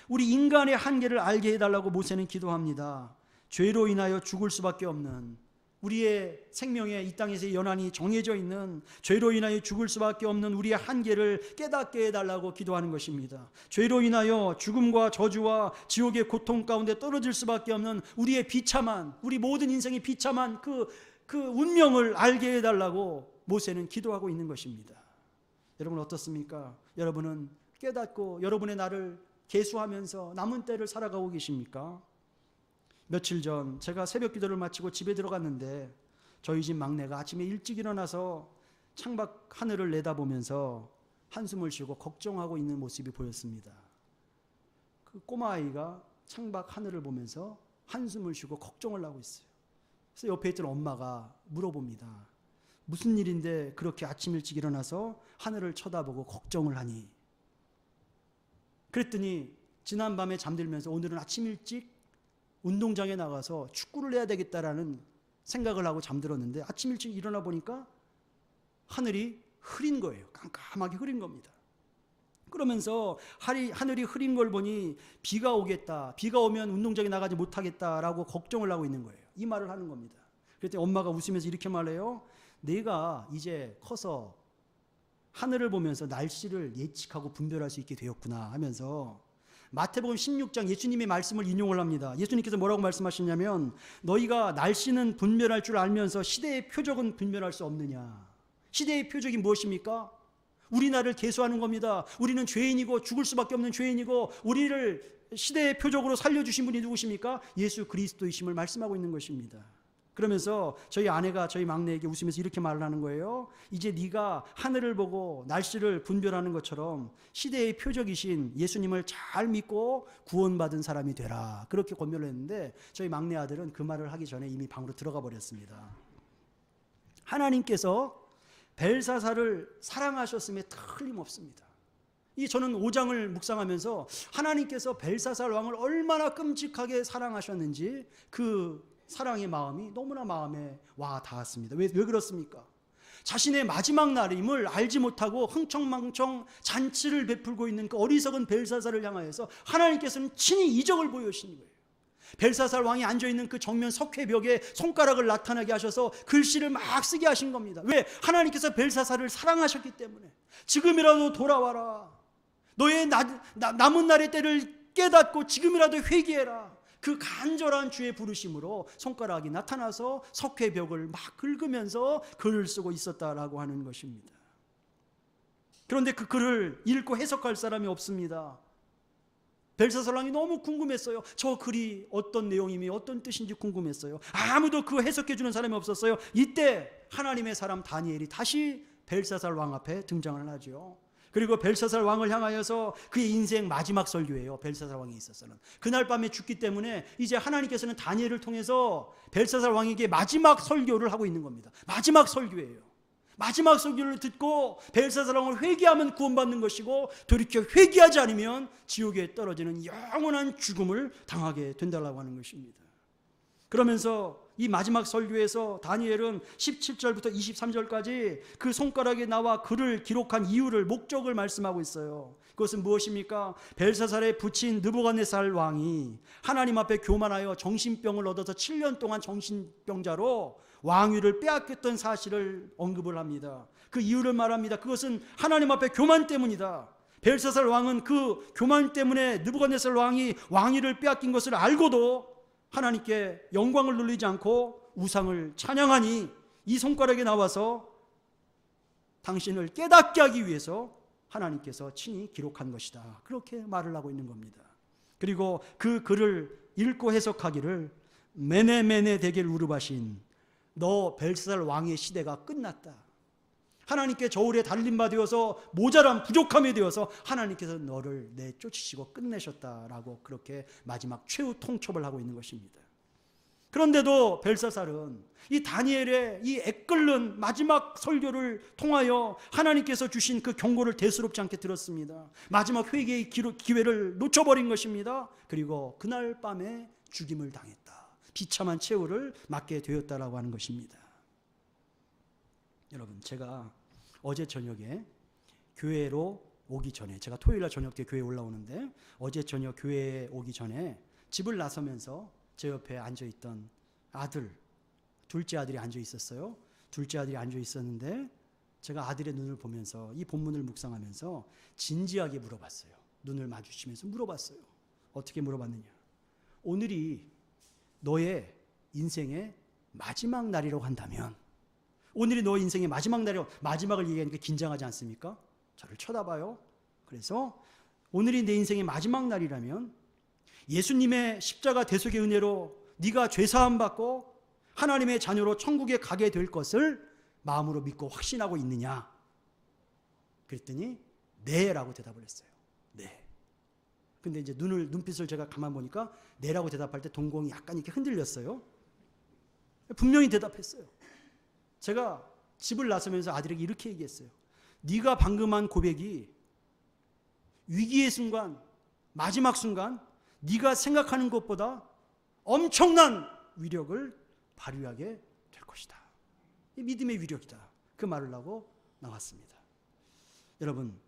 우리 인간의 한계를 알게 해달라고 모세는 기도합니다. 죄로 인하여 죽을 수밖에 없는, 우리의 생명에 이 땅에서의 연한이 정해져 있는, 죄로 인하여 죽을 수밖에 없는 우리의 한계를 깨닫게 해달라고 기도하는 것입니다. 죄로 인하여 죽음과 저주와 지옥의 고통 가운데 떨어질 수밖에 없는 우리의 비참한, 우리 모든 인생이 비참한 그 운명을 알게 해달라고 모세는 기도하고 있는 것입니다. 여러분 어떻습니까? 여러분은 깨닫고 여러분의 날을 계수하면서 남은 때를 살아가고 계십니까? 며칠 전 제가 새벽 기도를 마치고 집에 들어갔는데 저희 집 막내가 아침에 일찍 일어나서 창밖 하늘을 내다보면서 한숨을 쉬고 걱정하고 있는 모습이 보였습니다. 그 꼬마아이가 창밖 하늘을 보면서 한숨을 쉬고 걱정을 하고 있어요. 그래서 옆에 있던 엄마가 물어봅니다. 무슨 일인데 그렇게 아침 일찍 일어나서 하늘을 쳐다보고 걱정을 하니? 그랬더니 지난밤에 잠들면서 오늘은 아침 일찍 운동장에 나가서 축구를 해야 되겠다라는 생각을 하고 잠들었는데 아침 일찍 일어나 보니까 하늘이 흐린 거예요. 깜깜하게 흐린 겁니다. 그러면서 하늘이 흐린 걸 보니 비가 오겠다, 비가 오면 운동장에 나가지 못하겠다라고 걱정을 하고 있는 거예요. 이 말을 하는 겁니다. 그랬더니 엄마가 웃으면서 이렇게 말해요. 내가 이제 커서 하늘을 보면서 날씨를 예측하고 분별할 수 있게 되었구나 하면서 마태복음 16장 예수님의 말씀을 인용을 합니다. 예수님께서 뭐라고 말씀하시냐면 너희가 날씨는 분별할 줄 알면서 시대의 표적은 분별할 수 없느냐. 시대의 표적이 무엇입니까? 우리 나라를 계수하는 겁니다. 우리는 죄인이고 죽을 수밖에 없는 죄인이고 우리를 시대의 표적으로 살려주신 분이 누구십니까? 예수 그리스도이심을 말씀하고 있는 것입니다. 그러면서 저희 아내가 저희 막내에게 웃으면서 이렇게 말을 하는 거예요. 이제 네가 하늘을 보고 날씨를 분별하는 것처럼 시대의 표적이신 예수님을 잘 믿고 구원받은 사람이 되라. 그렇게 권면을 했는데 저희 막내 아들은 그 말을 하기 전에 이미 방으로 들어가 버렸습니다. 하나님께서 벨사살을 사랑하셨음에 틀림없습니다. 저는 5장을 묵상하면서 하나님께서 벨사살 왕을 얼마나 끔찍하게 사랑하셨는지 그 사랑의 마음이 너무나 마음에 와 닿았습니다. 왜 그렇습니까? 자신의 마지막 날임을 알지 못하고 흥청망청 잔치를 베풀고 있는 그 어리석은 벨사살을 향하여서 하나님께서는 친히 이적을 보여주시는 거예요. 벨사살 왕이 앉아있는 그 정면 석회벽에 손가락을 나타나게 하셔서 글씨를 막 쓰게 하신 겁니다. 왜? 하나님께서 벨사살을 사랑하셨기 때문에. 지금이라도 돌아와라. 너의 남은 날의 때를 깨닫고 지금이라도 회개해라. 그 간절한 주의 부르심으로 손가락이 나타나서 석회벽을 막 긁으면서 글을 쓰고 있었다라고 하는 것입니다. 그런데 그 글을 읽고 해석할 사람이 없습니다. 벨사살 왕이 너무 궁금했어요. 저 글이 어떤 내용이며 어떤 뜻인지 궁금했어요. 아무도 그 해석해 주는 사람이 없었어요. 이때 하나님의 사람 다니엘이 다시 벨사살 왕 앞에 등장을 하죠. 그리고 벨사살 왕을 향하여서 그의 인생 마지막 설교예요. 벨사살 왕이 있어서는 그날 밤에 죽기 때문에 이제 하나님께서는 다니엘을 통해서 벨사살 왕에게 마지막 설교를 하고 있는 겁니다. 마지막 설교예요. 마지막 설교를 듣고 벨사살 왕을 회개하면 구원받는 것이고 돌이켜 회개하지 않으면 지옥에 떨어지는 영원한 죽음을 당하게 된다고 하는 것입니다. 그러면서 이 마지막 설교에서 다니엘은 17절부터 23절까지 그 손가락에 나와 글을 기록한 이유를, 목적을 말씀하고 있어요. 그것은 무엇입니까? 벨사살에 붙인 느부갓네살 왕이 하나님 앞에 교만하여 정신병을 얻어서 7년 동안 정신병자로 왕위를 빼앗겼던 사실을 언급을 합니다. 그 이유를 말합니다. 그것은 하나님 앞에 교만 때문이다. 벨사살 왕은 그 교만 때문에 느부갓네살 왕이 왕위를 빼앗긴 것을 알고도 하나님께 영광을 돌리지 않고 우상을 찬양하니 이 손가락에 나와서 당신을 깨닫게 하기 위해서 하나님께서 친히 기록한 것이다. 그렇게 말을 하고 있는 겁니다. 그리고 그 글을 읽고 해석하기를 메네메네 데겔 우르바신, 너 벨사살 왕의 시대가 끝났다. 하나님께 저울에 달린 바 되어서 모자람 부족함이 되어서 하나님께서 너를 내쫓으시고 끝내셨다라고 그렇게 마지막 최후 통첩을 하고 있는 것입니다. 그런데도 벨사살은 이 다니엘의 이 애끓는 마지막 설교를 통하여 하나님께서 주신 그 경고를 대수롭지 않게 들었습니다. 마지막 회개의 기회를 놓쳐버린 것입니다. 그리고 그날 밤에 죽임을 당했다. 비참한 최후를 맞게 되었다라고 하는 것입니다. 여러분, 제가 어제 저녁에 교회로 오기 전에, 제가 토요일날 저녁 때 교회 올라오는데 어제 저녁 교회에 오기 전에 집을 나서면서 제 옆에 앉아있던 아들, 둘째 아들이 앉아 있었어요. 둘째 아들이 앉아 있었는데 제가 아들의 눈을 보면서 이 본문을 묵상하면서 진지하게 물어봤어요. 눈을 마주치면서 물어봤어요. 어떻게 물어봤느냐? 오늘이 너의 인생의 마지막 날이라고 한다면, 오늘이 너의 인생의 마지막 날이라고, 마지막을 얘기하니까 긴장하지 않습니까? 저를 쳐다봐요. 그래서 오늘이 내 인생의 마지막 날이라면 예수님의 십자가 대속의 은혜로 네가 죄사함 받고 하나님의 자녀로 천국에 가게 될 것을 마음으로 믿고 확신하고 있느냐? 그랬더니 네라고 대답을 했어요. 네. 근데 이제 눈빛을 제가 가만 보니까 네라고 대답할 때 동공이 약간 이렇게 흔들렸어요. 분명히 대답했어요. 제가 집을 나서면서 아들에게 이렇게 얘기했어요. 네가 방금 한 고백이 위기의 순간, 마지막 순간 네가 생각하는 것보다 엄청난 위력을 발휘하게 될 것이다. 이 믿음의 위력이다. 그 말을 하고 나왔습니다. 여러분,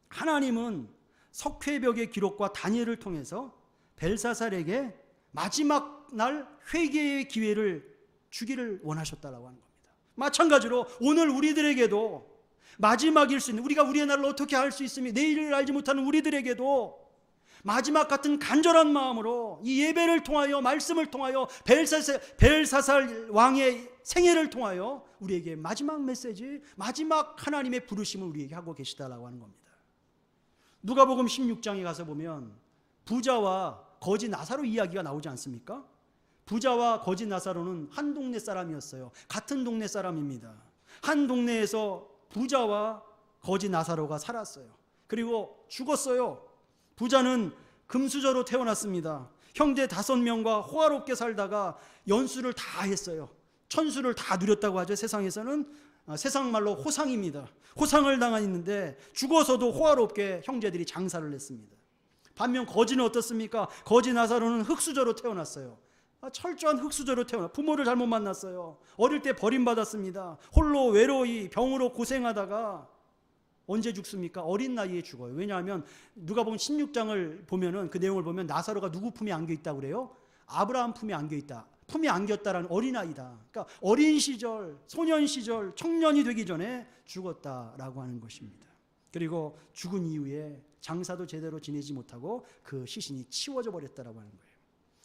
하나님은 석회벽의 기록과 다니엘을 통해서 벨사살에게 마지막 날 회개의 기회를 주기를 원하셨다라고 하는 겁니다. 마찬가지로 오늘 우리들에게도 마지막일 수 있는, 우리가 우리의 날을 어떻게 알 수 있으며 내일을 알지 못하는 우리들에게도 마지막 같은 간절한 마음으로 이 예배를 통하여, 말씀을 통하여, 벨사살 왕의 생애를 통하여 우리에게 마지막 메시지, 마지막 하나님의 부르심을 우리에게 하고 계시다라고 하는 겁니다. 누가복음 16장에 가서 보면 부자와 거지 나사로 이야기가 나오지 않습니까? 부자와 거지 나사로는 한 동네 사람이었어요. 같은 동네 사람입니다. 한 동네에서 부자와 거지 나사로가 살았어요. 그리고 죽었어요. 부자는 금수저로 태어났습니다. 형제 5명과 호화롭게 살다가 연수를 다 했어요. 천수를 다 누렸다고 하죠. 세상에서는 세상 말로 호상입니다. 호상을 당했는데 죽어서도 호화롭게 형제들이 장사를 했습니다. 반면 거지는 어떻습니까? 거지 나사로는 흙수저로 태어났어요. 철저한 흙수저로 태어나 부모를 잘못 만났어요. 어릴 때 버림받았습니다. 홀로 외로이 병으로 고생하다가 언제 죽습니까? 어린 나이에 죽어요. 왜냐하면 누가복음 16장을 보면은, 그 내용을 보면 나사로가 누구 품에 안겨 있다고 그래요? 아브라함 품에 안겨 있다. 품에 안겼다라는 어린아이다. 그러니까 어린 시절, 소년 시절, 청년이 되기 전에 죽었다라고 하는 것입니다. 그리고 죽은 이후에 장사도 제대로 지내지 못하고 그 시신이 치워져 버렸다라고 하는 거예요.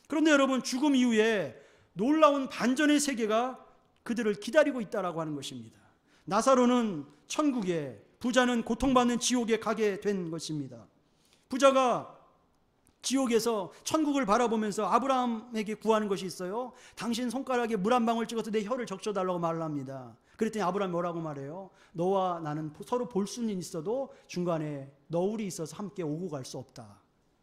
그런데 여러분, 죽음 이후에 놀라운 반전의 세계가 그들을 기다리고 있다라고 하는 것입니다. 나사로는 천국에, 부자는 고통받는 지옥에 가게 된 것입니다. 부자가 지옥에서 천국을 바라보면서 아브라함에게 구하는 것이 있어요. 당신 손가락에 물 한 방울 찍어서 내 혀를 적셔달라고 말을 합니다. 그랬더니 아브라함이 뭐라고 말해요? 너와 나는 서로 볼 수는 있어도 중간에 너울이 있어서 함께 오고 갈 수 없다.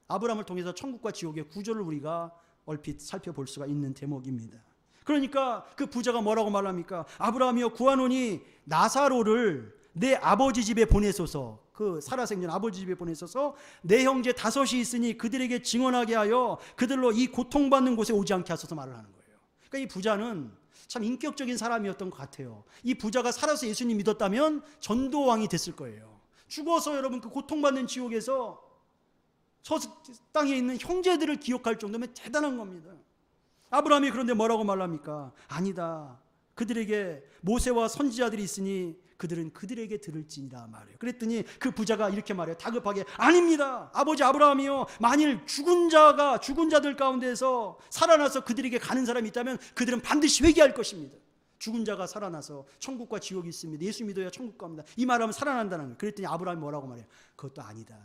아브라함을 통해서 천국과 지옥의 구조를 우리가 얼핏 살펴볼 수가 있는 대목입니다. 그러니까 그 부자가 뭐라고 말합니까? 아브라함이여, 구하노니 나사로를 내 아버지 집에 보내소서. 그 살아생전 아버지 집에 보내소서. 내 형제 5이 있으니 그들에게 증언하게 하여 그들로 이 고통받는 곳에 오지 않게 하소서 말을 하는 거예요. 그러니까 이 부자는 참 인격적인 사람이었던 것 같아요. 이 부자가 살아서 예수님 믿었다면 전도왕이 됐을 거예요. 죽어서 여러분 그 고통받는 지옥에서 저 땅에 있는 형제들을 기억할 정도면 대단한 겁니다. 아브라함이 그런데 뭐라고 말합니까? 아니다. 그들에게 모세와 선지자들이 있으니 그들은 그들에게 들을지니라 말해요. 그랬더니 그 부자가 이렇게 말해요. 다급하게, 아닙니다. 아버지 아브라함이요, 만일 죽은 자들 가운데서 살아나서 그들에게 가는 사람이 있다면 그들은 반드시 회개할 것입니다. 죽은 자가 살아나서 천국과 지옥이 있습니다. 예수 믿어야 천국 갑니다. 이 말하면 살아난다는 거예요. 그랬더니 아브라함이 뭐라고 말해요? 그것도 아니다.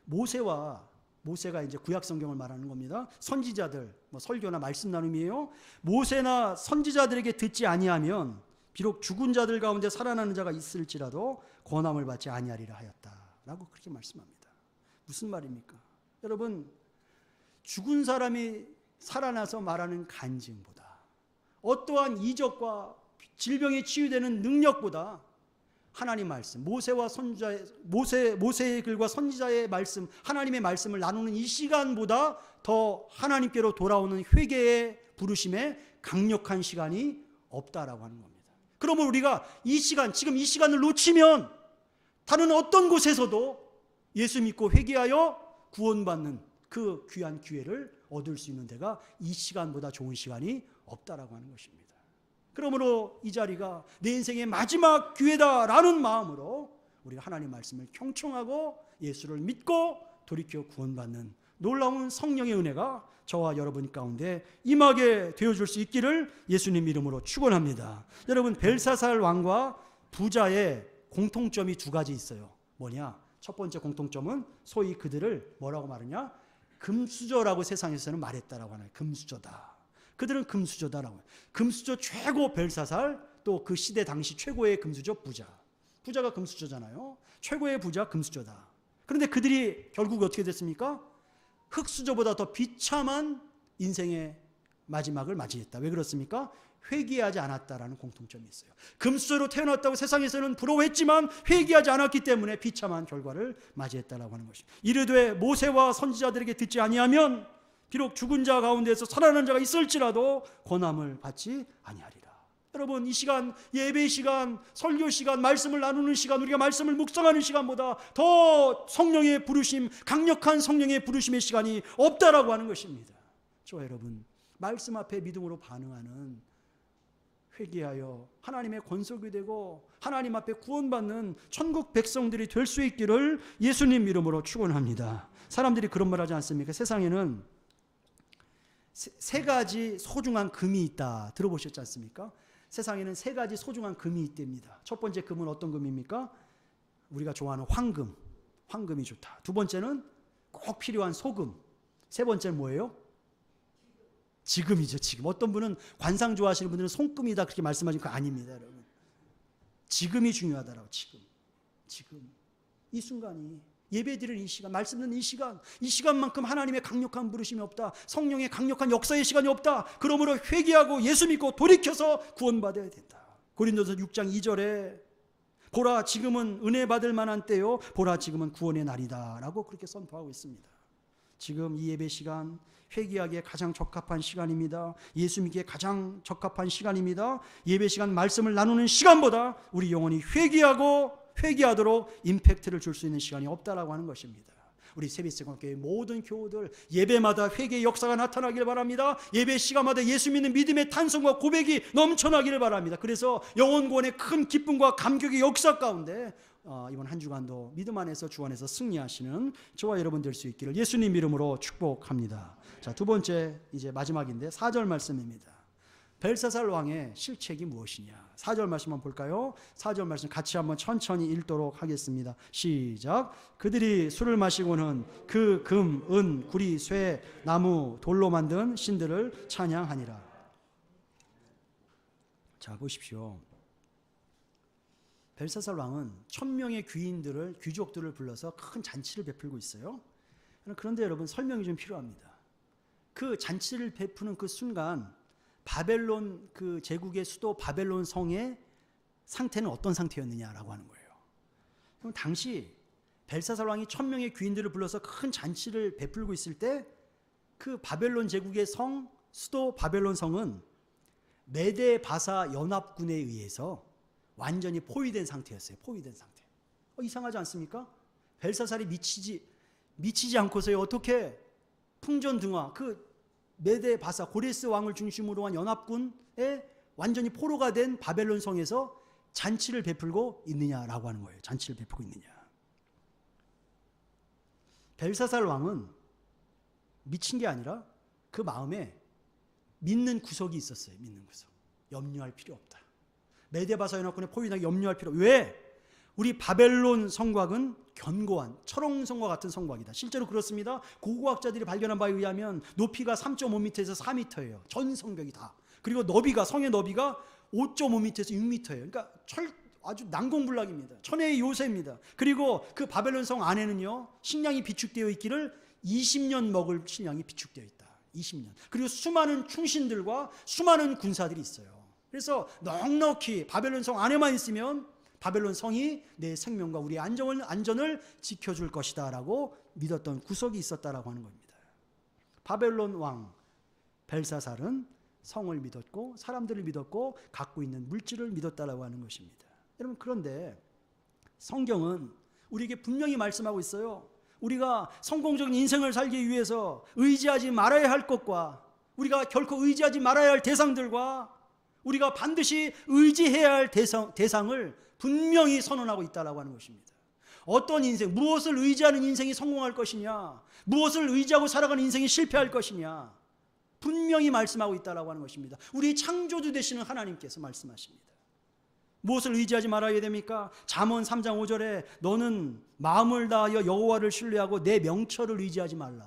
모세가 이제 구약 성경을 말하는 겁니다. 선지자들, 설교나 말씀 나눔이에요. 모세나 선지자들에게 듣지 아니하면 비록 죽은 자들 가운데 살아나는 자가 있을지라도 권함을 받지 아니하리라 하였다라고 그렇게 말씀합니다. 무슨 말입니까? 여러분, 죽은 사람이 살아나서 말하는 간증보다, 어떠한 이적과 질병에 치유되는 능력보다 하나님 말씀, 모세의 글과 선지자의 말씀, 하나님의 말씀을 나누는 이 시간보다 더 하나님께로 돌아오는 회개의 부르심에 강력한 시간이 없다라고 하는 겁니다. 그러면 우리가 이 시간, 지금 이 시간을 놓치면 다른 어떤 곳에서도 예수 믿고 회개하여 구원받는 그 귀한 기회를 얻을 수 있는 데가 이 시간보다 좋은 시간이 없다라고 하는 것입니다. 그러므로 이 자리가 내 인생의 마지막 기회다라는 마음으로 우리가 하나님 말씀을 경청하고 예수를 믿고 돌이켜 구원받는 놀라운 성령의 은혜가 저와 여러분 가운데 임하게 되어줄 수 있기를 예수님 이름으로 축원합니다. 여러분, 벨사살 왕과 부자의 공통점이 두 가지 있어요. 뭐냐? 첫 번째 공통점은 소위 그들을 뭐라고 말하냐? 금수저라고 세상에서는 말했다라고 하나요. 금수저다. 그들은 금수저다라고. 금수저 최고 벨사살, 또 그 시대 당시 최고의 금수저 부자. 부자가 금수저잖아요. 최고의 부자 금수저다. 그런데 그들이 결국 어떻게 됐습니까? 흙수저보다 더 비참한 인생의 마지막을 맞이했다. 왜 그렇습니까? 회개하지 않았다라는 공통점이 있어요. 금수저로 태어났다고 세상에서는 부러워했지만 회개하지 않았기 때문에 비참한 결과를 맞이했다라고 하는 것입니다. 이르되 모세와 선지자들에게 듣지 아니하면 비록 죽은 자 가운데서 살아난 자가 있을지라도 권함을 받지 아니하리라. 여러분, 이 시간, 예배 시간, 설교 시간, 말씀을 나누는 시간, 우리가 말씀을 묵상하는 시간보다 더 성령의 부르심, 강력한 성령의 부르심의 시간이 없다라고 하는 것입니다. 저와 여러분, 말씀 앞에 믿음으로 반응하는, 회개하여 하나님의 권속이 되고 하나님 앞에 구원받는 천국 백성들이 될 수 있기를 예수님 이름으로 축원합니다. 사람들이 그런 말 하지 않습니까? 세상에는 세 가지 소중한 금이 있다. 들어보셨지 않습니까? 세상에는 세 가지 소중한 금이 있답니다. 첫 번째 금은 어떤 금입니까? 우리가 좋아하는 황금. 황금이 좋다. 두 번째는 꼭 필요한 소금. 세 번째는 뭐예요? 지금이죠. 지금. 어떤 분은 관상 좋아하시는 분들은 손금이다 그렇게 말씀하시는 거 아닙니다, 여러분. 지금이 중요하다라고. 지금 이 순간이, 예배드리는 이 시간, 말씀 듣는 이 시간만큼 하나님의 강력한 부르심이 없다. 성령의 강력한 역사의 시간이 없다. 그러므로 회개하고 예수 믿고 돌이켜서 구원받아야 된다. 고린도서 6장 2절에 보라 지금은 은혜 받을 만한 때요, 보라 지금은 구원의 날이다 라고 그렇게 선포하고 있습니다. 지금 이 예배 시간, 회개하기에 가장 적합한 시간입니다. 예수 믿기에 가장 적합한 시간입니다. 예배 시간, 말씀을 나누는 시간보다 우리 영혼이 회개하도록 임팩트를 줄 수 있는 시간이 없다라고 하는 것입니다. 우리 세빛생활교회 모든 교우들 예배마다 회개의 역사가 나타나길 바랍니다. 예배 시간마다 예수 믿는 믿음의 탄성과 고백이 넘쳐나기를 바랍니다. 그래서 영혼 구원의 큰 기쁨과 감격의 역사 가운데 이번 한 주간도 믿음 안에서 주 안에서 승리하시는 저와 여러분 될 수 있기를 예수님 이름으로 축복합니다. 자, 두 번째, 이제 마지막인데 4절 말씀입니다. 벨사살 왕의 실책이 무엇이냐? 4절 말씀 한번 볼까요? 4절 말씀 같이 한번 천천히 읽도록 하겠습니다. 시작. 그들이 술을 마시고는 그 금, 은, 구리, 쇠, 나무, 돌로 만든 신들을 찬양하니라. 자, 보십시오. 벨사살 왕은 1000명의 귀족들을 불러서 큰 잔치를 베풀고 있어요. 그런데 여러분, 설명이 좀 필요합니다. 그 잔치를 베푸는 그 순간 바벨론, 그 제국의 수도 바벨론 성의 상태는 어떤 상태였느냐라고 하는 거예요. 그럼 당시 벨사살 왕이 1000명의 귀인들을 불러서 큰 잔치를 베풀고 있을 때 그 바벨론 제국의 성, 수도 바벨론 성은 메데 바사 연합군에 의해서 완전히 포위된 상태였어요. 포위된 상태. 이상하지 않습니까? 벨사살이 미치지 않고서요, 어떻게 풍전등화, 그 메데 바사 고레스 왕을 중심으로 한 연합군에 완전히 포로가 된 바벨론 성에서 잔치를 베풀고 있느냐라고 하는 거예요. 잔치를 베풀고 있느냐. 벨사살 왕은 미친 게 아니라 그 마음에 믿는 구석이 있었어요. 믿는 구석. 염려할 필요 없다. 메데 바사 연합군에 포위당해 염려할 필요. 왜? 우리 바벨론 성곽은 견고한 철옹성과 같은 성곽이다. 실제로 그렇습니다. 고고학자들이 발견한 바에 의하면 높이가 3.5m에서 4m예요. 전 성벽이 다. 그리고 너비가, 성의 너비가 5.5m에서 6m예요. 그러니까 아주 난공불락입니다. 천혜의 요새입니다. 그리고 그 바벨론 성 안에는요, 식량이 비축되어 있기를 20년 먹을 식량이 비축되어 있다. 20년. 그리고 수많은 충신들과 수많은 군사들이 있어요. 그래서 넉넉히 바벨론 성 안에만 있으면 바벨론 성이 내 생명과 우리의 안전을 지켜줄 것이다 라고 믿었던 구석이 있었다라고 하는 겁니다. 바벨론 왕 벨사살은 성을 믿었고 사람들을 믿었고 갖고 있는 물질을 믿었다라고 하는 것입니다. 여러분, 그런데 성경은 우리에게 분명히 말씀하고 있어요. 우리가 성공적인 인생을 살기 위해서 의지하지 말아야 할 것과 우리가 결코 의지하지 말아야 할 대상들과 우리가 반드시 의지해야 할 대상을 분명히 선언하고 있다라고 하는 것입니다. 어떤 인생, 무엇을 의지하는 인생이 성공할 것이냐, 무엇을 의지하고 살아가는 인생이 실패할 것이냐, 분명히 말씀하고 있다라고 하는 것입니다. 우리 창조주 되시는 하나님께서 말씀하십니다. 무엇을 의지하지 말아야 됩니까? 잠언 3장 5절에 너는 마음을 다하여 여호와를 신뢰하고 내 명철을 의지하지 말라.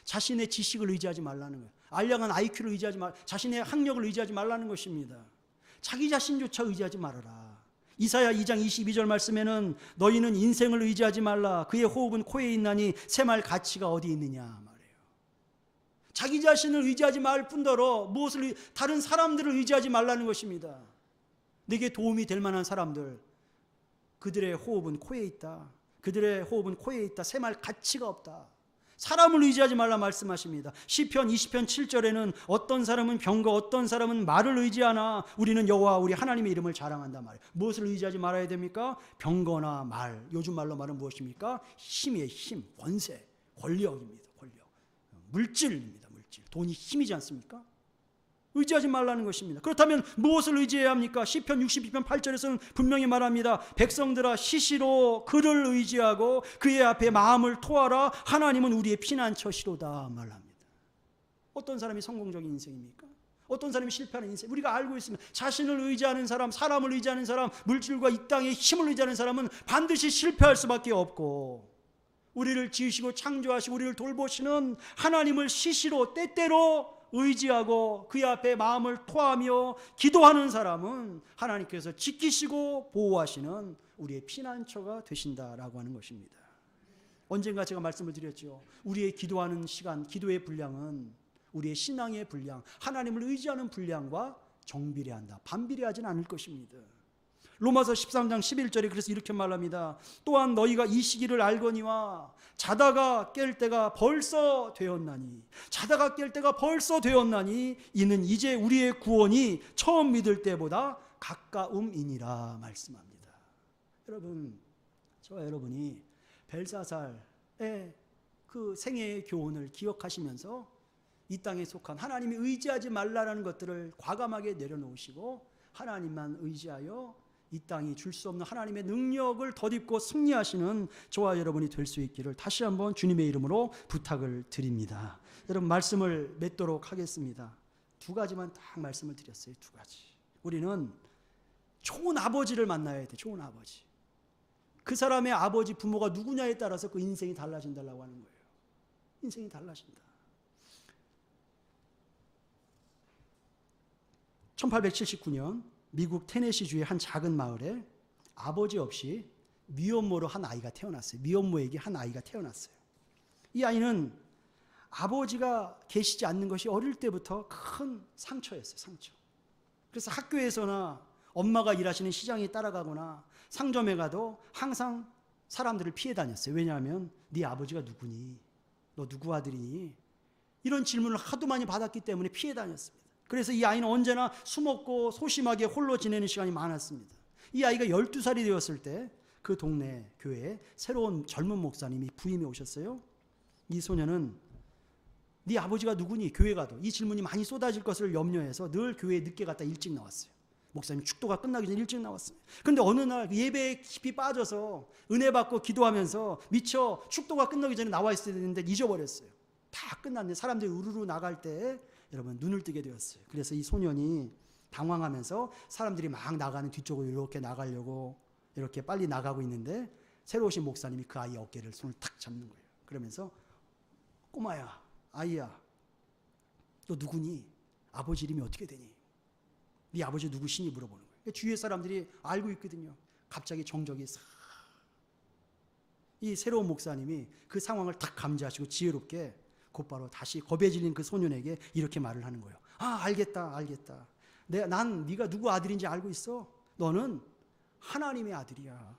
자신의 지식을 의지하지 말라는 거예요. 알량한 IQ를 의지하지 말, 자신의 학력을 의지하지 말라는 것입니다. 자기 자신조차 의지하지 말아라. 이사야 2장 22절 말씀에는 너희는 인생을 의지하지 말라. 그의 호흡은 코에 있나니 샘할 가치가 어디 있느냐 말해요. 자기 자신을 의지하지 말 뿐더러 무엇을 다른 사람들을 의지하지 말라는 것입니다. 내게 도움이 될 만한 사람들, 그들의 호흡은 코에 있다. 그들의 호흡은 코에 있다. 샘할 가치가 없다. 사람을 의지하지 말라 말씀하십니다. 시편 20편 7절에는 어떤 사람은 병거, 어떤 사람은 말을 의지하나 우리는 여호와 우리 하나님의 이름을 자랑한다 말이에요. 무엇을 의지하지 말아야 됩니까? 병거나 말, 요즘 말로 말은 무엇입니까? 힘이에요. 힘, 권세, 권력입니다. 권력, 물질입니다. 물질, 돈이 힘이지 않습니까? 의지하지 말라는 것입니다. 그렇다면 무엇을 의지해야 합니까? 시편 62편 8절에서는 분명히 말합니다. 백성들아 시시로 그를 의지하고 그의 앞에 마음을 토하라. 하나님은 우리의 피난처시로다 말합니다. 어떤 사람이 성공적인 인생입니까? 어떤 사람이 실패하는 인생? 우리가 알고 있습니다. 자신을 의지하는 사람, 사람을 의지하는 사람, 물질과 이 땅의 힘을 의지하는 사람은 반드시 실패할 수밖에 없고, 우리를 지으시고 창조하시고 우리를 돌보시는 하나님을 시시로 때때로 의지하고 그의 앞에 마음을 토하며 기도하는 사람은 하나님께서 지키시고 보호하시는 우리의 피난처가 되신다라고 하는 것입니다. 언젠가 제가 말씀을 드렸죠. 우리의 기도하는 시간, 기도의 분량은 우리의 신앙의 분량, 하나님을 의지하는 분량과 정비례한다. 반비례하지는 않을 것입니다. 로마서 13장 11절에 그래서 이렇게 말합니다. 또한 너희가 이 시기를 알거니와 자다가 깰 때가 벌써 되었나니, 자다가 깰 때가 벌써 되었나니 이는 이제 우리의 구원이 처음 믿을 때보다 가까움이니라 말씀합니다. 여러분, 저와 여러분이 벨사살의 그 생애의 교훈을 기억하시면서 이 땅에 속한 하나님이 의지하지 말라는 것들을 과감하게 내려놓으시고 하나님만 의지하여 이 땅이 줄 수 없는 하나님의 능력을 덧입고 승리하시는 저와 여러분이 될 수 있기를 다시 한번 주님의 이름으로 부탁을 드립니다. 여러분, 말씀을 맺도록 하겠습니다. 두 가지만 딱 말씀을 드렸어요. 두 가지. 우리는 좋은 아버지를 만나야 돼. 좋은 아버지. 그 사람의 아버지, 부모가 누구냐에 따라서 그 인생이 달라진다고 하는 거예요. 인생이 달라진다. 1879년 미국 테네시주의 한 작은 마을에 아버지 없이 미혼모로 한 아이가 태어났어요. 미혼모에게 한 아이가 태어났어요. 이 아이는 아버지가 계시지 않는 것이 어릴 때부터 큰 상처였어요. 상처. 그래서 학교에서나 엄마가 일하시는 시장에 따라가거나 상점에 가도 항상 사람들을 피해 다녔어요. 왜냐하면 네 아버지가 누구니? 너 누구 아들이니? 이런 질문을 하도 많이 받았기 때문에 피해 다녔습니다. 그래서 이 아이는 언제나 숨었고 소심하게 홀로 지내는 시간이 많았습니다. 이 아이가 12살이 되었을 때 그 동네 교회에 새로운 젊은 목사님이 부임해 오셨어요. 이 소녀는 네 아버지가 누구니? 교회 가도 이 질문이 많이 쏟아질 것을 염려해서 늘 교회에 늦게 갔다 일찍 나왔어요. 목사님 축도가 끝나기 전에 일찍 나왔어요. 그런데 어느 날 예배에 깊이 빠져서 은혜 받고 기도하면서 미처 축도가 끝나기 전에 나와 있어야 되는데 잊어버렸어요. 다 끝났는데 사람들이 우르르 나갈 때 여러분 눈을 뜨게 되었어요. 그래서 이 소년이 당황하면서 사람들이 막 나가는 뒤쪽으로 이렇게 나가려고 이렇게 빨리 나가고 있는데 새로 오신 목사님이 그 아이의 어깨를 손을 탁 잡는 거예요. 그러면서 꼬마야, 아이야, 너 누구니? 아버지 이름이 어떻게 되니? 네 아버지 누구시니? 물어보는 거예요. 주위의 사람들이 알고 있거든요. 갑자기 정적이 싹. 이 새로운 목사님이 그 상황을 탁 감지하시고 지혜롭게 곧바로 다시 겁에 질린 그 소년에게 이렇게 말을 하는 거예요. 아, 알겠다. 난 네가 누구 아들인지 알고 있어. 너는 하나님의 아들이야.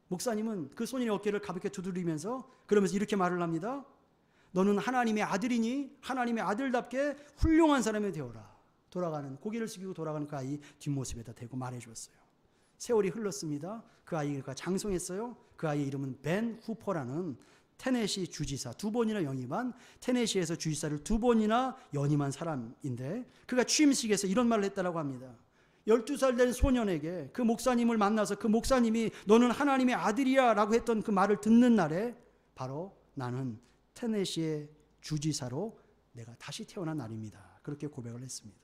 목사님은 그 소년의 어깨를 가볍게 두드리면서 그러면서 이렇게 말을 합니다. 너는 하나님의 아들이니 하나님의 아들답게 훌륭한 사람이 되어라. 고개를 숙이고 돌아가는 그 아이 뒷모습에다 대고 말해 주었어요. 세월이 흘렀습니다. 그 아이가 장성했어요. 그 아이의 이름은 벤 후퍼라는 테네시 주지사, 2번이나 연임한, 테네시에서 주지사를 2번이나 연임한 사람인데, 그가 취임식에서 이런 말을 했다고 합니다. 12살 된 소년에게 그 목사님을 만나서 그 목사님이 너는 하나님의 아들이야 라고 했던 그 말을 듣는 날에 바로 나는 테네시의 주지사로 내가 다시 태어난 날입니다. 그렇게 고백을 했습니다.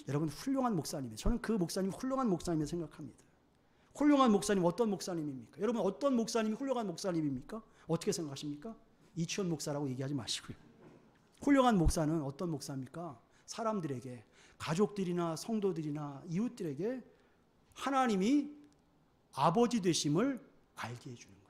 여러분, 훌륭한 목사님이에요. 저는 그 목사님 훌륭한 목사님이라고 생각합니다. 훌륭한 목사님 어떤 목사님입니까? 여러분, 어떤 목사님이 훌륭한 목사님입니까? 어떻게 생각하십니까? 이치원 목사라고 얘기하지 마시고요. 훌륭한 목사는 어떤 목사입니까? 사람들에게, 가족들이나 성도들이나 이웃들에게 하나님이 아버지 되심을 알게 해주는 거예요.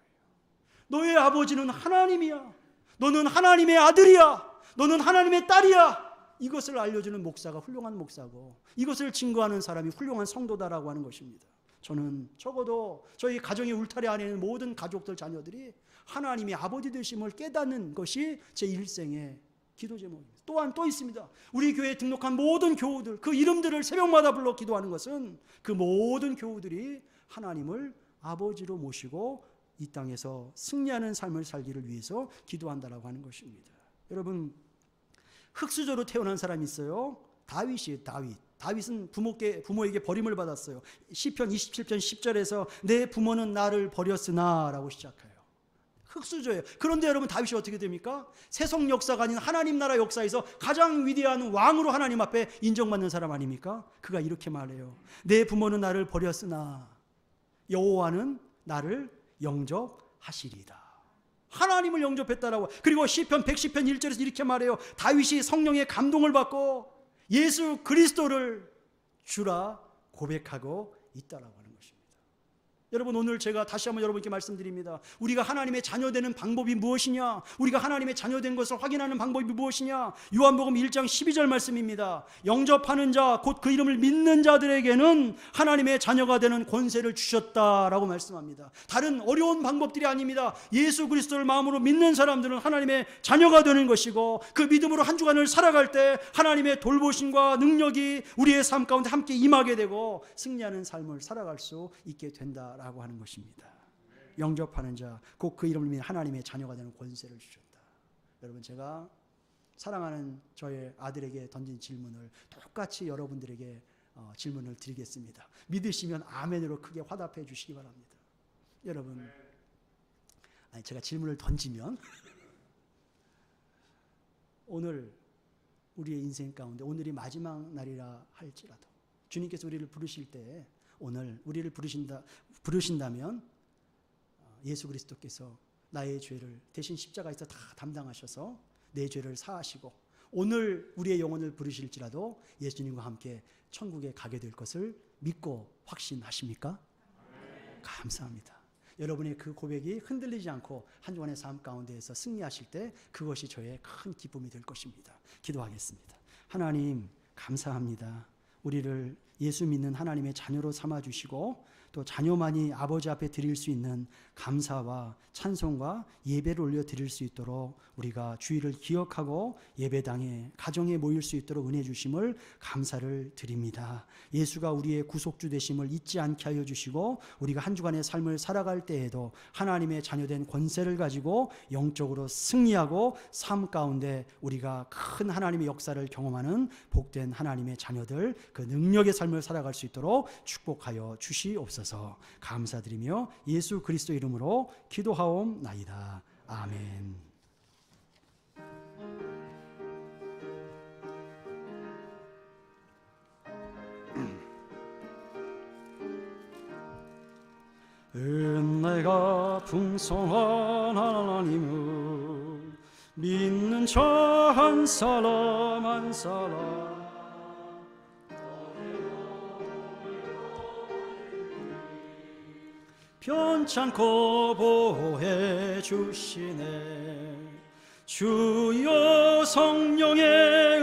너의 아버지는 하나님이야. 너는 하나님의 아들이야. 너는 하나님의 딸이야. 이것을 알려주는 목사가 훌륭한 목사고, 이것을 증거하는 사람이 훌륭한 성도다라고 하는 것입니다. 저는 적어도 저희 가정의 울타리 안에 있는 모든 가족들, 자녀들이 하나님이 아버지 되심을 깨닫는 것이 제 일생의 기도 제목입니다. 또한 또 있습니다. 우리 교회에 등록한 모든 교우들, 그 이름들을 새벽마다 불러 기도하는 것은 그 모든 교우들이 하나님을 아버지로 모시고 이 땅에서 승리하는 삶을 살기를 위해서 기도한다라고 하는 것입니다. 여러분, 흙수저로 태어난 사람이 있어요. 다윗이에요. 다윗은 부모에게 버림을 받았어요. 시편 27편 10절에서 내 부모는 나를 버렸으나 라고 시작해요. 흙수저예요. 그런데 여러분, 다윗이 어떻게 됩니까? 세속 역사가 아닌 하나님 나라 역사에서 가장 위대한 왕으로 하나님 앞에 인정받는 사람 아닙니까? 그가 이렇게 말해요. 내 부모는 나를 버렸으나 여호와는 나를 영접하시리이다. 하나님을 영접했다라고. 그리고 시편 110편 1절에서 이렇게 말해요. 다윗이 성령의 감동을 받고 예수 그리스도를 주라 고백하고 있다라고 하는 것입니다. 여러분, 오늘 제가 다시 한번 여러분께 말씀드립니다. 우리가 하나님의 자녀되는 방법이 무엇이냐? 우리가 하나님의 자녀된 것을 확인하는 방법이 무엇이냐? 요한복음 1장 12절 말씀입니다. 영접하는 자, 곧 그 이름을 믿는 자들에게는 하나님의 자녀가 되는 권세를 주셨다라고 말씀합니다. 다른 어려운 방법들이 아닙니다. 예수 그리스도를 마음으로 믿는 사람들은 하나님의 자녀가 되는 것이고, 그 믿음으로 한 주간을 살아갈 때 하나님의 돌보심과 능력이 우리의 삶 가운데 함께 임하게 되고 승리하는 삶을 살아갈 수 있게 된다 라고 하는 것입니다. 영접하는 자, 곧 그 이름을 믿는 하나님의 자녀가 되는 권세를 주셨다. 여러분, 제가 사랑하는 저의 아들에게 던진 질문을 똑같이 여러분들에게 질문을 드리겠습니다. 믿으시면 아멘으로 크게 화답해 주시기 바랍니다. 여러분, 제가 질문을 던지면 오늘 우리의 인생 가운데 오늘이 마지막 날이라 할지라도 주님께서 우리를 부르실 때, 오늘 우리를 부르신다면 예수 그리스도께서 나의 죄를 대신 십자가에서 다 담당하셔서 내 죄를 사하시고 오늘 우리의 영혼을 부르실지라도 예수님과 함께 천국에 가게 될 것을 믿고 확신하십니까? 감사합니다. 여러분의 그 고백이 흔들리지 않고 한 주간의 삶 가운데에서 승리하실 때 그것이 저의 큰 기쁨이 될 것입니다. 기도하겠습니다. 하나님, 감사합니다. 우리를 예수 믿는 하나님의 자녀로 삼아주시고 또 자녀만이 아버지 앞에 드릴 수 있는 감사와 찬송과 예배를 올려드릴 수 있도록 우리가 주의를 기억하고 예배당에 가정에 모일 수 있도록 은혜 주심을 감사를 드립니다. 예수가 우리의 구속주 되심을 잊지 않게 하여 주시고 우리가 한 주간의 삶을 살아갈 때에도 하나님의 자녀된 권세를 가지고 영적으로 승리하고 삶 가운데 우리가 큰 하나님의 역사를 경험하는 복된 하나님의 자녀들, 그 능력의 삶을 살아갈 수 있도록 축복하여 주시옵소서. 감사드리며 예수 그리스도 이름으로 기도하옵나이다. 아멘. 은혜가 풍성한 하나님을 믿는 자 한 사람 한 사람 편찮고 보호해 주시네. 주여, 성령의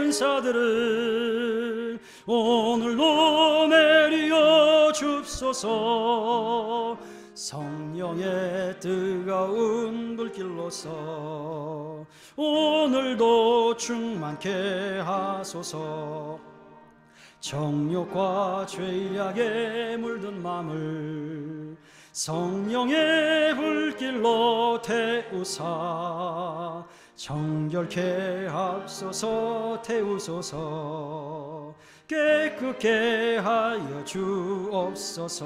은사들을 오늘도 내려 줍소서. 성령의 뜨거운 불길로서 오늘도 충만케 하소서. 정욕과 죄악에 물든 맘을 성령의 불길로 태우사 정결케 하소서. 태우소서. 깨끗게 하여 주옵소서.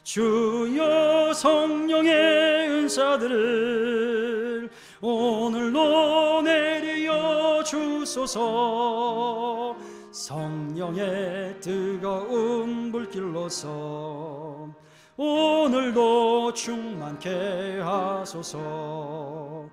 주여 성령의 은사들을 오늘도 내려 주소서. 성령의 뜨거운 불길로서 오늘도 충만케 하소서.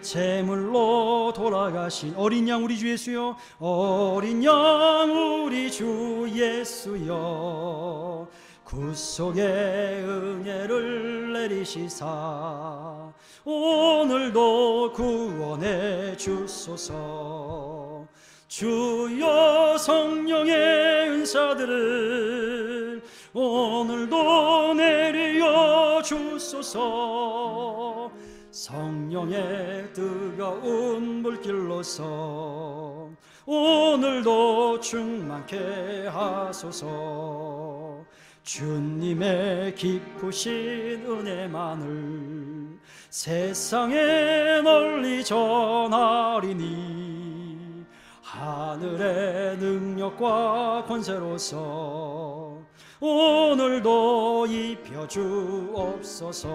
제물로 돌아가신 어린 양 우리 주 예수여, 어린 양 우리 주 예수여, 구속의 은혜를 내리시사 오늘도 구원해 주소서. 주여 성령의 은사들을 오늘도 내려 주소서. 성령의 뜨거운 불길로서 오늘도 충만케 하소서. 주님의 기쁘신 은혜만을 세상에 널리 전하리니 하늘의 능력과 권세로서 오늘도 입혀 주옵소서.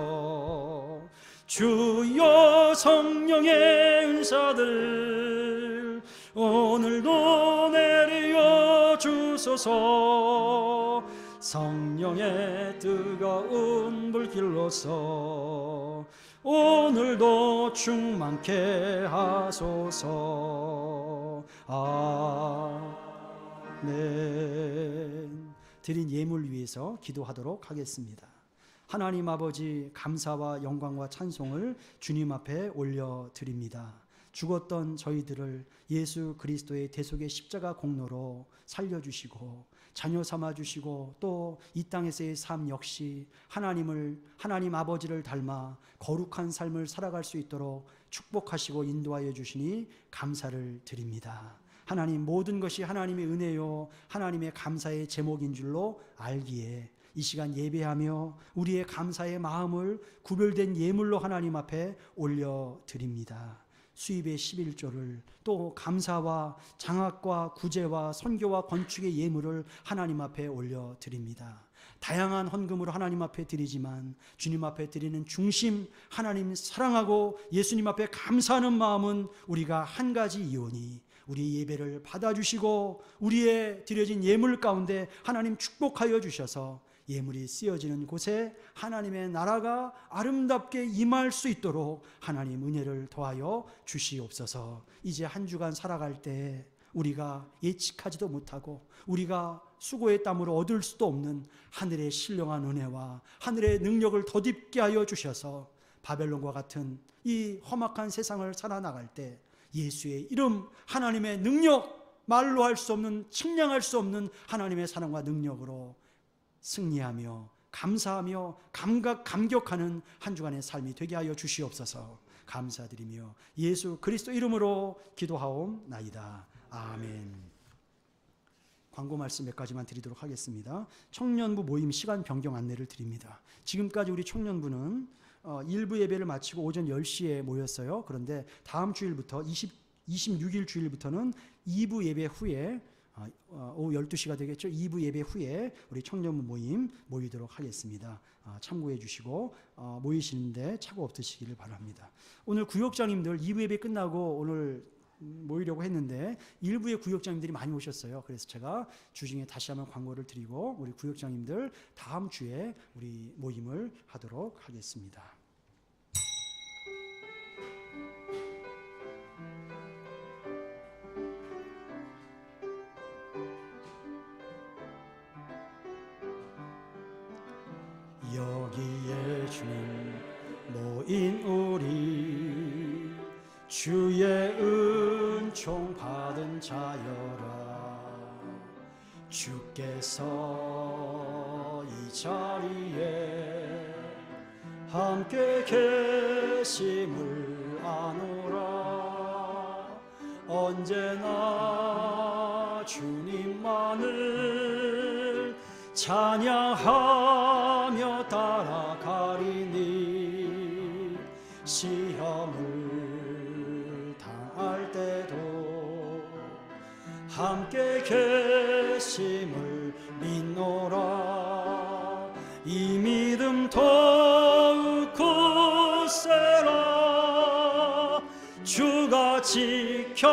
주여 성령의 은사들 오늘도 내려 주소서. 성령의 뜨거운 불길로서 오늘도 충만케 하소서. 아멘. 드린 예물 위해서 기도하도록 하겠습니다. 하나님 아버지, 감사와 영광과 찬송을 주님 앞에 올려드립니다. 죽었던 저희들을 예수 그리스도의 대속의 십자가 공로로 살려주시고 자녀 삼아주시고 또 이 땅에서의 삶 역시 하나님 아버지를 닮아 거룩한 삶을 살아갈 수 있도록 축복하시고 인도하여 주시니 감사를 드립니다. 하나님, 모든 것이 하나님의 은혜요 하나님의 감사의 제목인 줄로 알기에 이 시간 예배하며 우리의 감사의 마음을 구별된 예물로 하나님 앞에 올려드립니다. 수입의 11조를 또 감사와 장학과 구제와 선교와 건축의 예물을 하나님 앞에 올려드립니다. 다양한 헌금으로 하나님 앞에 드리지만 주님 앞에 드리는 중심, 하나님 사랑하고 예수님 앞에 감사하는 마음은 우리가 한 가지 이오니 우리 예배를 받아주시고 우리의 드려진 예물 가운데 하나님 축복하여 주셔서 예물이 쓰여지는 곳에 하나님의 나라가 아름답게 임할 수 있도록 하나님 은혜를 더하여 주시옵소서. 이제 한 주간 살아갈 때 우리가 예측하지도 못하고 우리가 수고의 땀으로 얻을 수도 없는 하늘의 신령한 은혜와 하늘의 능력을 덧입게 하여 주셔서 바벨론과 같은 이 험악한 세상을 살아나갈 때 예수의 이름, 하나님의 능력, 말로 할 수 없는, 측량할 수 없는 하나님의 사랑과 능력으로 승리하며 감사하며 감격하는 한 주간의 삶이 되게 하여 주시옵소서. 감사드리며 예수 그리스도 이름으로 기도하옵나이다. 아멘. 광고 말씀 몇 가지만 드리도록 하겠습니다. 청년부 모임 시간 변경 안내를 드립니다. 지금까지 우리 청년부는 일부 예배를 마치고 오전 10시에 모였어요. 그런데 다음 주일부터 26일 주일부터는 2부 예배 후에 오후 12시가 되겠죠. 2부 예배 후에 우리 청년부 모임 모이도록 하겠습니다. 참고해 주시고 모이시는데 착오 없으시기를 바랍니다. 오늘 구역장님들 2부 예배 끝나고 오늘 모이려고 했는데 일부의 구역장님들이 많이 오셨어요. 그래서 제가 주중에 다시 한번 광고를 드리고 우리 구역장님들 다음 주에 우리 모임을 하도록 하겠습니다. 여기에 주님 모인 우리 주의 은총 받은 자여라. 주께서 이 자리에 함께 계심을 아노라. 언제나 주님만을 찬양하며 따라가리니 시험을 당할 때도 함께 계심을 믿노라. 이 믿음 더욱 굳세라. 주가 지켜주신다.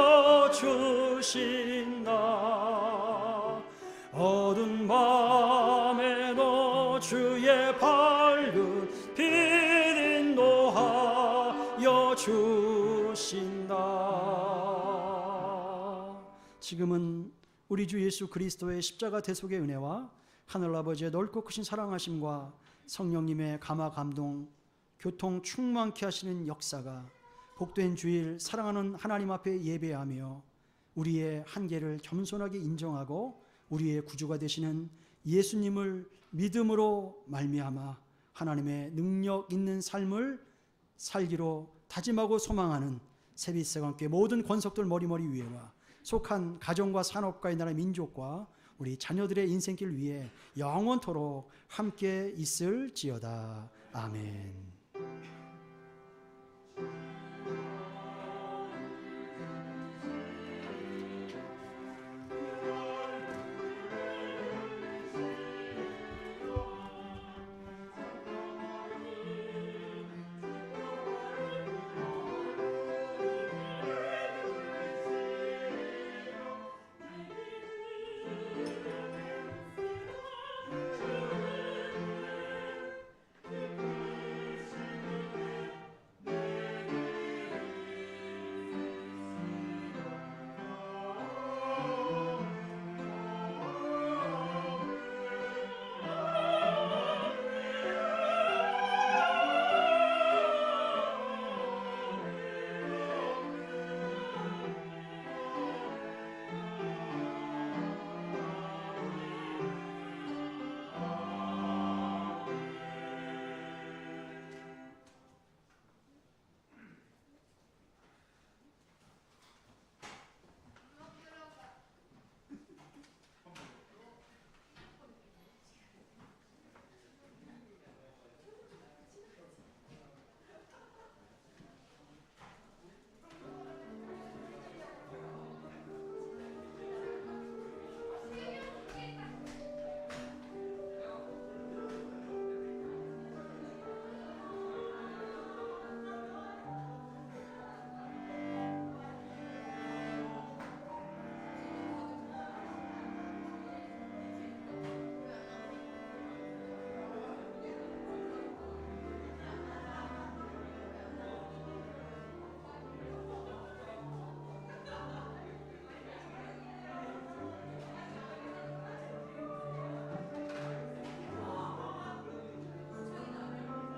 어두운 밤에도 주의 밝은 빛 인도하여 주신다. 지금은 우리 주 예수 그리스도의 십자가 대속의 은혜와 하늘아버지의 넓고 크신 사랑하심과 성령님의 감화 감동 교통 충만케 하시는 역사가 복된 주일 사랑하는 하나님 앞에 예배하며 우리의 한계를 겸손하게 인정하고 우리의 구주가 되시는 예수님을 믿음으로 말미암아 하나님의 능력 있는 삶을 살기로 다짐하고 소망하는 세빛새와 함께 모든 권속들 머리머리 위에와 속한 가정과 산업과의 나라 민족과 우리 자녀들의 인생길 위에 영원토록 함께 있을지어다. 아멘.